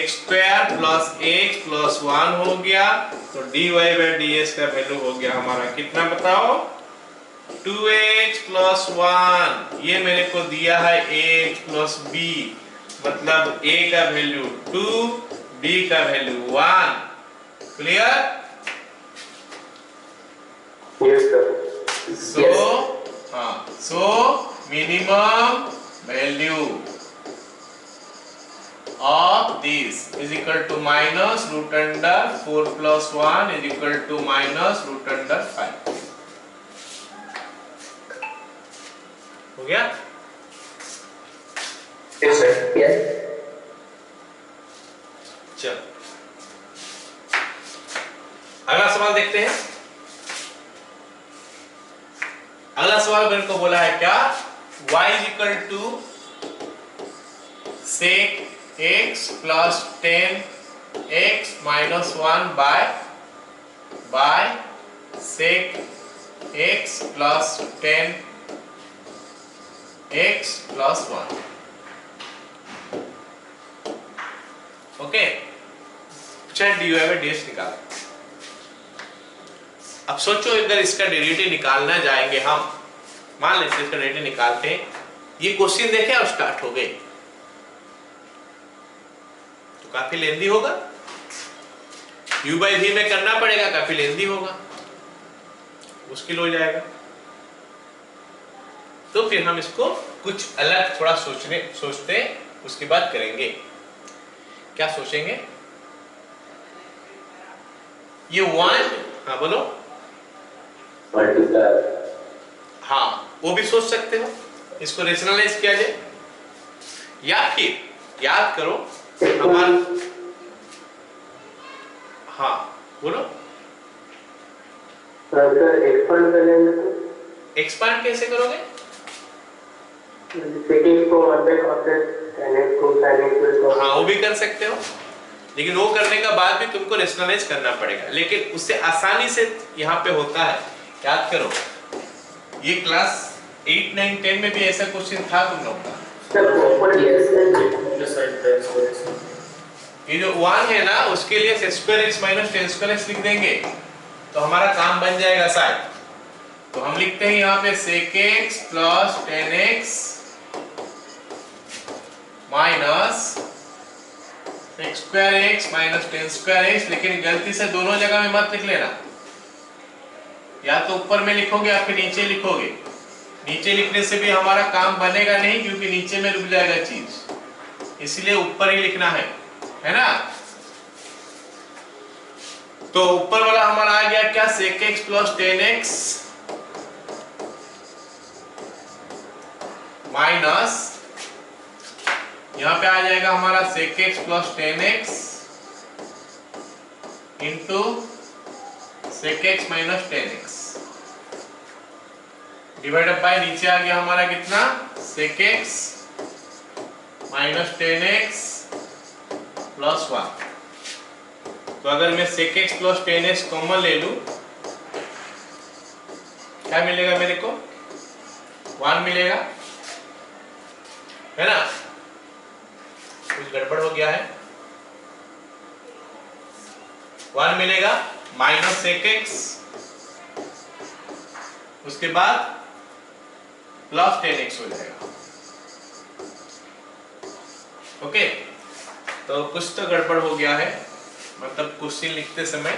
square plus x plus 1 हो गया, तो dy बाई ds का वैल्यू हो गया हमारा कितना बताओ? 2x प्लस 1, ये मेरे को दिया है ax प्लस b, मतलब a का वैल्यू 2, b का value 1। Clear? Yes sir. So minimum value of this is equal to minus root under 4 plus 1 is equal to minus root under 5। हो गया? Yes sir. यस चलो अगला सवाल देखते हैं। अगला सवाल मेरे को बोला है क्या, y is equal to sec x plus 10x minus 1 by sec x plus 10x plus 1। Okay, चाहे dy by dx निकाल। अब सोचो अगर इसका डेरिवेटिव निकालना जाएंगे हम, मान लेते इसका डेरिवेटिव निकालते हैं, ये क्वेश्चन देखे और स्टार्ट हो गए तो काफी लेंदी होगा, u by v में करना पड़ेगा, काफी लेंदी होगा, मुश्किल हो जाएगा। तो फिर हम इसको कुछ अलग थोड़ा सोचते उसके बाद करेंगे। क्या सोचेंगे? ये 1, हाँ बोलो। मल्टीप्लाई, हाँ वो भी सोच सकते हो, इसको रेशनलाइज किया जाए, या फिर याद करो हमारा, हाँ बोलो। एक्सपांड कर लेंगे तो एक्सपांड कैसे करोगे? सेकंड को 1 by cos x को sin x को, हाँ वो भी कर सकते हो, लेकिन वो करने का बाद भी तुमको रेशनलाइज करना पड़ेगा, लेकिन उससे आसानी से यहाँ पे होता है। याद करो, ये क्लास 8, 9, 10 में भी ऐसा क्वेश्चन था तुम लोग का। ये जो 1 है ना, उसके लिए x² - tan² लिख देंगे तो हमारा काम बन जाएगा शायद। तो हम लिखते हैं यहाँ पे sec x + tan x minus x² - tan², लेकिन गलती से दोनों जगह में मत लिख लेना, या तो ऊपर में लिखोगे या फिर नीचे लिखोगे। नीचे लिखने से भी हमारा काम बनेगा नहीं, क्योंकि नीचे में रुक जाएगा चीज, इसलिए ऊपर ही लिखना है ना। तो ऊपर वाला हमारा आ गया क्या? sec x + tan x minus, यहां पे आ जाएगा हमारा sec x + tan x into sec x - tan x divided by, नीचे आ गया हमारा कितना? sec x - tan x + 1। तो अगर मैं sec x + tan x common ले लूं, क्या मिलेगा मेरे को? 1 मिलेगा, है ना? कुछ गड़बड़ हो गया है। 1 मिलेगा माइनस sec x, उसके बाद प्लस tan x हो जाएगा। ओके, तो कुछ तो गड़बड़ हो गया है, मतलब क्वेश्चन लिखते समय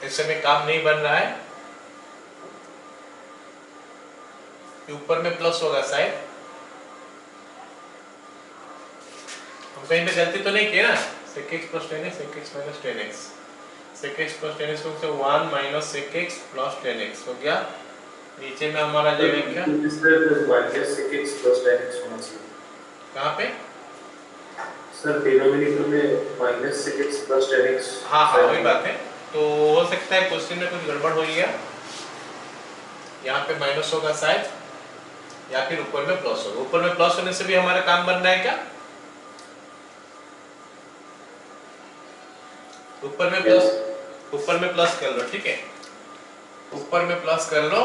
इस समय काम नहीं बन रहा है। ऊपर में प्लस होगा शायद, हम कहीं पे गलती तो नहीं किए ना? sec x + tan x, sec x - tan x, sec x + tan x को 1 - sec x + tan x हो गया। नीचे में हमारा जाएगा क्या? sec x + tan x होना चाहिए। कहाँ पे? सर डिनोमिनेटर में -sec x + tan x। हाँ हाँ वही बात है। तो हो सकता है क्वेश्चन में कुछ गड़बड़ हो गया, यहाँ पे माइनस होगा शायद, या फिर ऊपर में प्लस होगा। ऊपर में प्लस होने से भी हमारा काम बन रहा है क्या? ऊपर में प्लस कर लो, ठीक है। ऊपर में प्लस कर लो,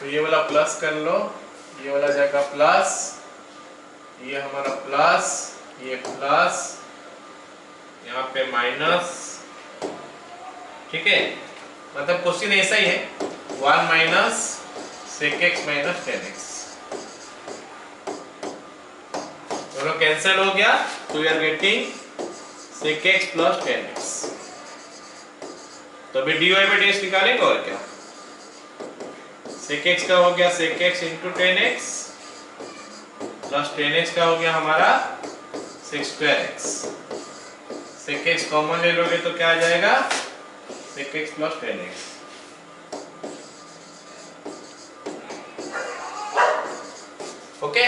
तो ये वाला प्लस कर लो, ये वाला जाएगा प्लस, ये हमारा प्लस, ये प्लस, यहाँ पे माइनस, ठीक है। मतलब क्वेश्चन ऐसा ही है, 1 - sec x - tan x, दोनों कैंसिल हो गया, तो we are getting sec x + tan x। तो अभी dy by dx निकालेंगे और क्या? sec x का हो गया sec x * tan x plus tan x का हो गया हमारा sec² x। sec x common ले लोगे तो क्या आ जाएगा? sec x + tan x। Okay,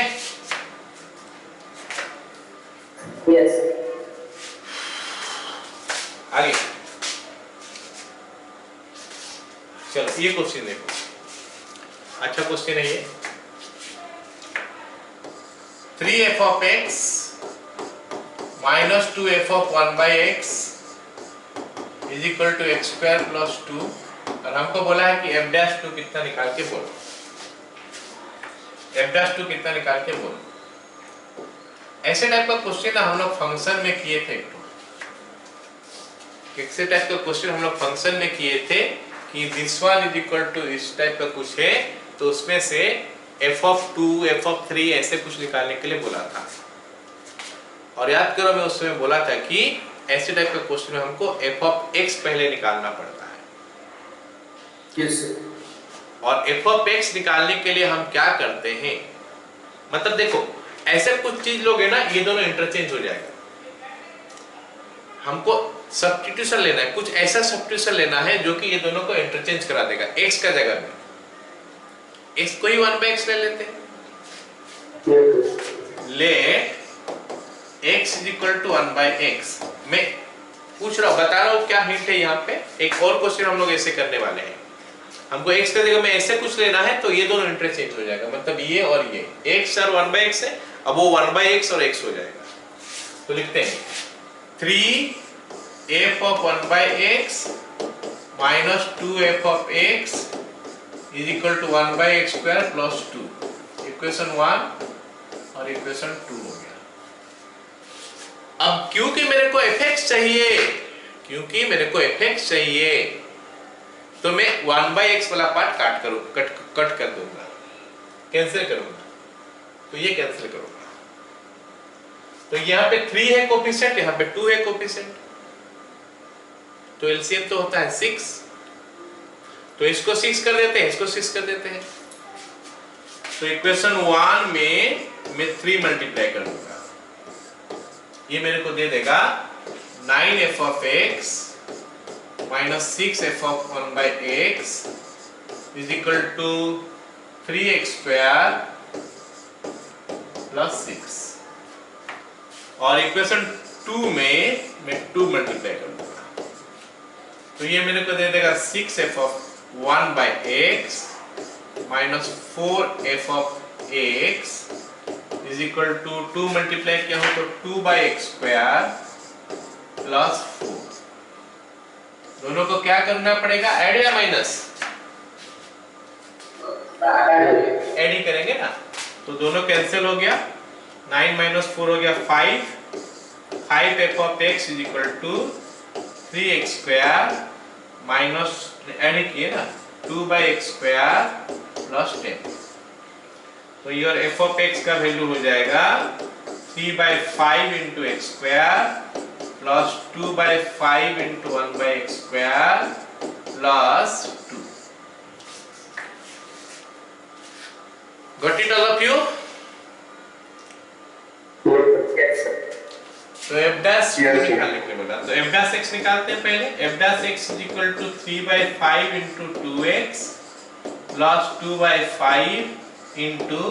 yes, आगे चलो, ये क्वेश्चन देखो, अच्छा क्वेश्चन है ये। 3f of x - 2f of 1/x is equal to x² + 2, और हमको बोला है कि f' 2 कितना निकाल के बोलो, f' 2 कितना निकाल के बोलो। ऐसे टाइप का क्वेश्चन हम लोग फंक्शन में किए थे। ऐसे टाइप का क्वेश्चन हम लोग फंक्शन में किए थे कि this one is equal to इस टाइप का कुछ है, तो उसमें से f(2), f(3) ऐसे कुछ निकालने के लिए बोला था। और याद करो मैं उसमें बोला था कि ऐसे टाइप का क्वेश्चन में हमको f(x) पहले निकालना पड़ता है। यस और f(x) निकालने के लिए हम क्या करते हैं, मतलब देखो ऐसे कुछ चीज लोगे ना, ये दोनों इंटरचेंज हो जाएगा। हमको सब्स्टिट्यूशन लेना है, कुछ ऐसा सब्स्टिट्यूशन लेना है जो कि ये दोनों को इंटरचेंज करा देगा। x का जगह में x को ही 1/x ले लेते हैं। Let x = 1/x। मैं पूछ रहा हूं, बता रहा हूं क्या हिंट है यहाँ पे। एक और क्वेश्चन हम लोग ऐसे करने वाले हैं। हमको x का जगह में ऐसे कुछ लेना है तो ये दोनों इंटरचेंज हो जाएगा, मतलब ये और ये x और 1/x है, अब वो 1/x और x हो जाएगा। तो लिखते हैं 3f of 1/x minus 2f of x is equal to 1/x² plus 2। Equation 1 और इक्वेशन 2 हो गया। अब क्योंकि मेरे को fx चाहिए, तो मैं 1/x वाला पार्ट कट कर दूंगा, कैंसिल करूंगा, तो ये कैंसिल करूंगा। तो यहाँ पे 3 है कोफिशिएंट, यहाँ पे 2 है कोफिशिएंट, तो एलसीएम तो होता है 6। तो इसको 6 कर देते हैं, इसको 6 कर देते हैं। तो इक्वेशन 1 में मैं 3 मल्टीप्लाई कर दूंगा, ये मेरे को दे देगा 9f of x minus 6f of 1/x is equal to 3x² plus 6। और इक्वेशन 2 में मैं 2 मल्टीप्लाई कर दूंगा, तो ये मेरे को दे देगा 6f of 1/x minus 4f of x is equal to 2 multiply किया हो तो 2/x² plus 4। दोनों को क्या करना पड़ेगा, ऐड या माइनस? ऐड ही करेंगे ना, तो दोनों कैंसिल हो गया। 9 - 4 हो गया 5f of x is equal to 3x² minus add किए ना 2/x² plus 10। तो योर f of x का वैल्यू हो जाएगा 3/5 into x² plus 2/5 into 1/x² plus 2। Got it all of you? तो f' निकालने के लिए बोला, तो f' निकालते हैं पहले। f' is equal to 3/5 into 2x plus 2/5 into,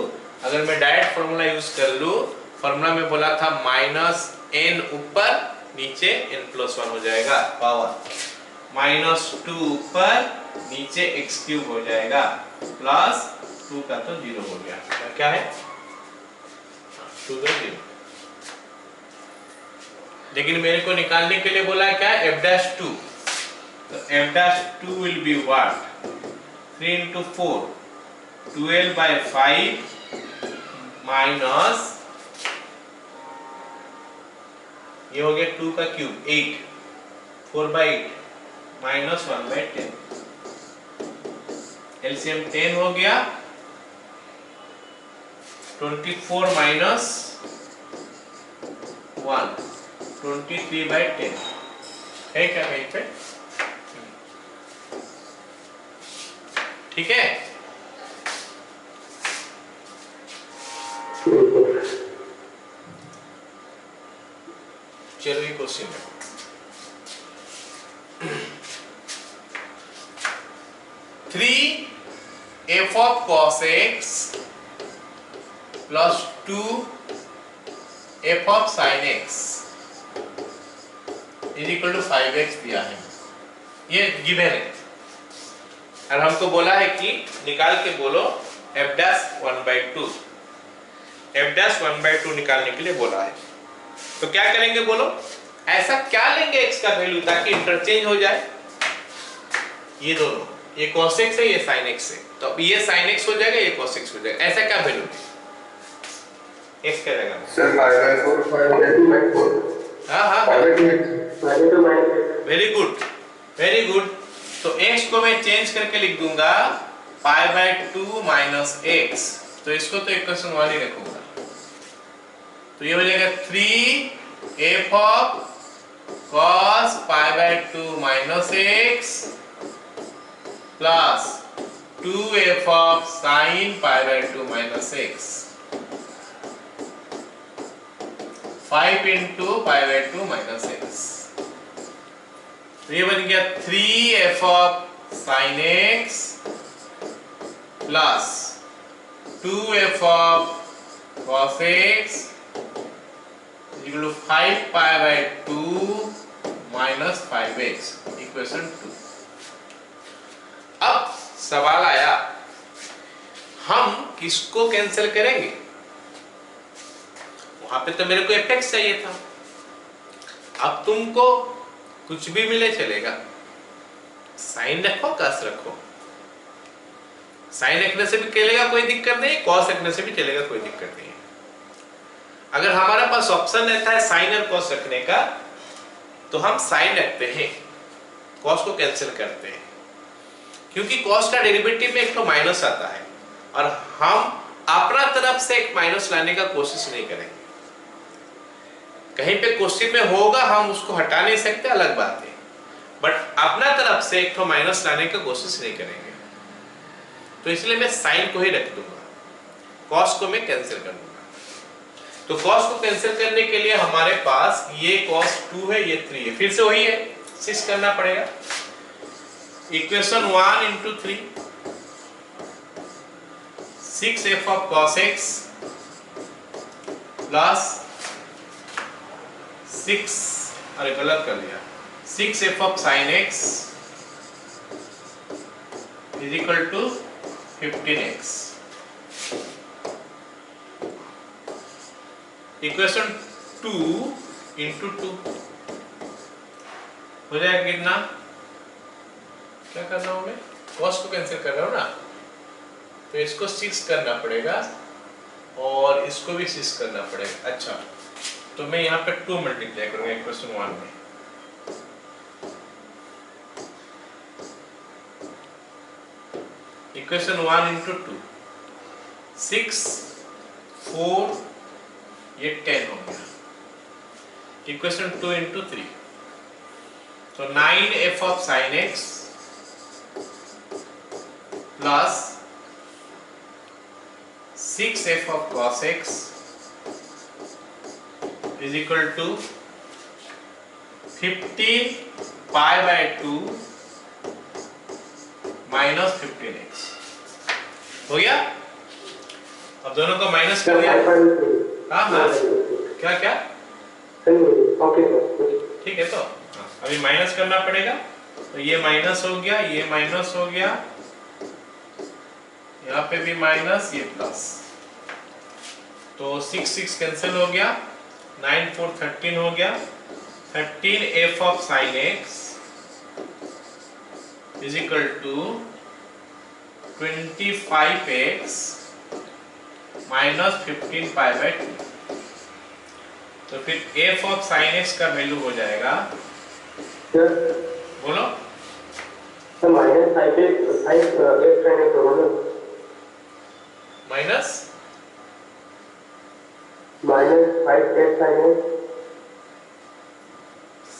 अगर मैं डायरेक्ट फॉर्मूला यूज कर लूं, फॉर्मूला में बोला था -n ऊपर नीचे n+1 हो जाएगा पावर, -2 ऊपर नीचे x³ हो जाएगा, प्लस 2 का तो 0 हो गया। क्या है 2 का 0। लेकिन मेरे को निकालने के लिए बोला है क्या, f'2। तो f'2 will be what, 3 into 4 12/5 minus ये हो गया 2 का क्यूब 8, 4/8 माइनस 1/10। एलसीएम 10 हो गया, 24 माइनस 1 23/10 है क्या कहीं पे, ठीक है। चलो ये क्वेश्चन है, three f of cos x plus 2f of sin x is equal to 5x दिया है, ये गिवन है। और हमको बोला है कि निकाल के बोलो f' 1/2, f' 1/2 निकालने के लिए बोला है। तो क्या करेंगे बोलो, ऐसा क्या लेंगे x का वैल्यू ताकि इंटरचेंज हो जाए। ये दोनों, ये cos x है, ये sin x है, तो ये sin x हो जाएगा, ये cos x हो जाएगा। ऐसा क्या वैल्यू x का जगह में सर 5/4 हाँ वेरी गुड वेरी गुड। तो x को मैं चेंज करके लिख दूंगा पाई बाय 2 माइनस एक्स, तो इसको तो इक्वेशन 1 ही रखूंगा, तो ये हो जाएगा 3 f of cos pi by 2 minus x plus 2f of sin pi by 2 minus x, 5 into pi by 2 minus x, तो ये बन गया 3f of sin x plus 2f of cos x equal to 5 pi by 2 minus 5x, equation 2। अब सवाल आया, हम किसको cancel करेंगे? वहां पे तो मेरे को fx चाहिए था, अब तुमको कुछ भी मिले चलेगा, साइन रखो कस रखो, साइन रखने से भी चलेगा कोई दिक्कत नहीं, कॉस रखने से भी चलेगा कोई दिक्कत नहीं। अगर हमारे पास ऑप्शन रहता है साइन और कॉस रखने का, तो हम साइन रखते हैं, कॉस को कैंसिल करते हैं, क्योंकि कॉस का डेरिवेटिव में एक तो माइनस आता है और हम अपना तरफ से एक माइनस लाने का कोशिश नहीं करेंगे। कहीं पे क्वेश्चन में होगा, हम उसको हटा नहीं सकते, अलग बात है, बट अपना तरफ से एक तो माइनस लाने का कोशिश नहीं करेंगे, तो इसलिए मैं साइन को ही रख दूंगा, कॉस को मैं कैंसिल कर दूंगा। तो कॉस को कैंसिल करने के लिए हमारे पास ये cos 2 है, ये 3 है, फिर से वही है, 6 करना पड़ेगा, equation 1 into 3, 6f of cos x plus 6, अरे गलत कर लिया, 6f of sin x is equal to 15x, equation 2 into 2 हो जाएगा कितना? क्या कर रहा हूं मैं? cos को कैंसिल कर रहा हूं ना, तो इसको 6 करना पड़ेगा और इसको भी 6 करना पड़ेगा। अच्छा, तो मैं यहाँ पे 2 मल्टीप्लाई करूंगा इक्वेशन 1 में, इक्वेशन 1 इंटू 2, 6 4 ये 10 हो गया, इक्वेशन 2 इंटू 3, तो 9f of sin x plus 6f of cos x is equal to 50 pi by 2 minus 15x हो गया। अब दोनों को माइनस कर दिया। हाँ हाँ, क्या क्या ठीक है, तो अभी माइनस करना पड़ेगा, तो ये माइनस हो गया, ये माइनस हो गया, यहाँ पे भी माइनस, ये प्लस, तो 6 6 कैंसिल हो गया, 9 4 13 हो गया, 13f of sin x is equal to 25x minus 15 pi by 2, तो फिर f ऑफ sin x का वैल्यू हो जाएगा, बोलो, माइनस 5x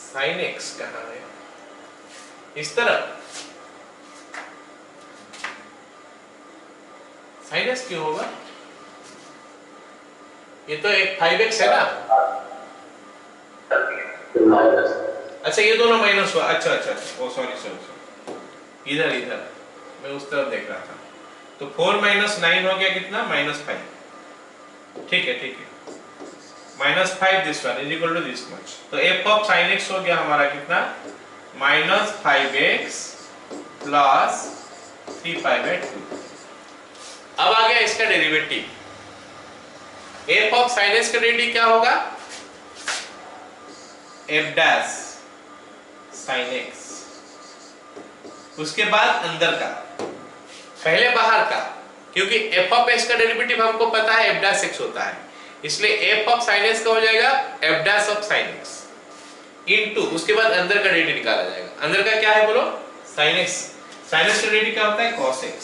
sin x कहाँ है? इस तरह sin x क्यों होगा? ये तो एक 5x है ना, अच्छा ये दोनों माइनस हुआ, अच्छा अच्छा अच्छा, ओ सॉरी सॉरी, इधर इधर मैं उस तरफ देख रहा था, तो 4 माइनस 9 हो गया कितना? माइनस 5, ठीक है ठीक है, minus 5 this one is equal to this much, तो f ऑफ sin x हो गया हमारा कितना? Minus 5x plus 3 pi by 2। अब आ गया इसका derivative, f of sin x का डेरिवेटिव क्या होगा? f डैश sin x, उसके बाद अंदर का, पहले बाहर का, क्योंकि f ऑफ x का डेरिवेटिव हमको पता है f डैश x होता है, इसलिए f ऑफ sin x का हो जाएगा f dash of sin x into, उसके बाद अंदर का डेरिवेटिव निकाला जाएगा। अंदर का क्या है बोलो? sin x, sin x का डेरिवेटिव क्या होता है? cos x,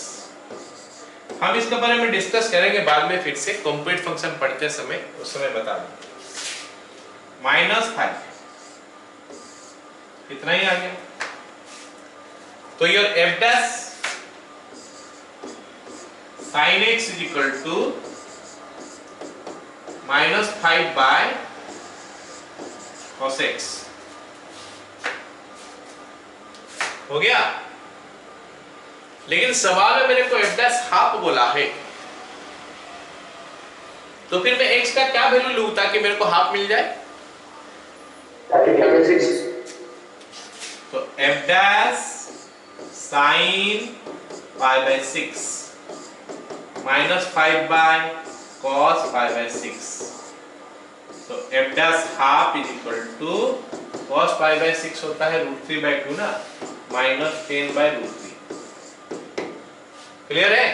हम इसके बारे में डिस्कस करेंगे बाद में फिर से कंप्लीट फंक्शन पढ़ते समय, उस समय बता दूं। -5 इतना ही आ गया। तो your f dash sin x is equal to -5 by cos x हो गया। लेकिन सवाल में मेरे को f dash हाफ बोला है, तो फिर मैं x का क्या वैल्यू लूं ताकि मेरे को हाफ मिल जाए? 36. तो f dash sin pi by 6 -5 by cos pi by 6, तो f dash half is equal to cos pi by 6 होता है √3/2 ना, -10/√3। क्लियर है?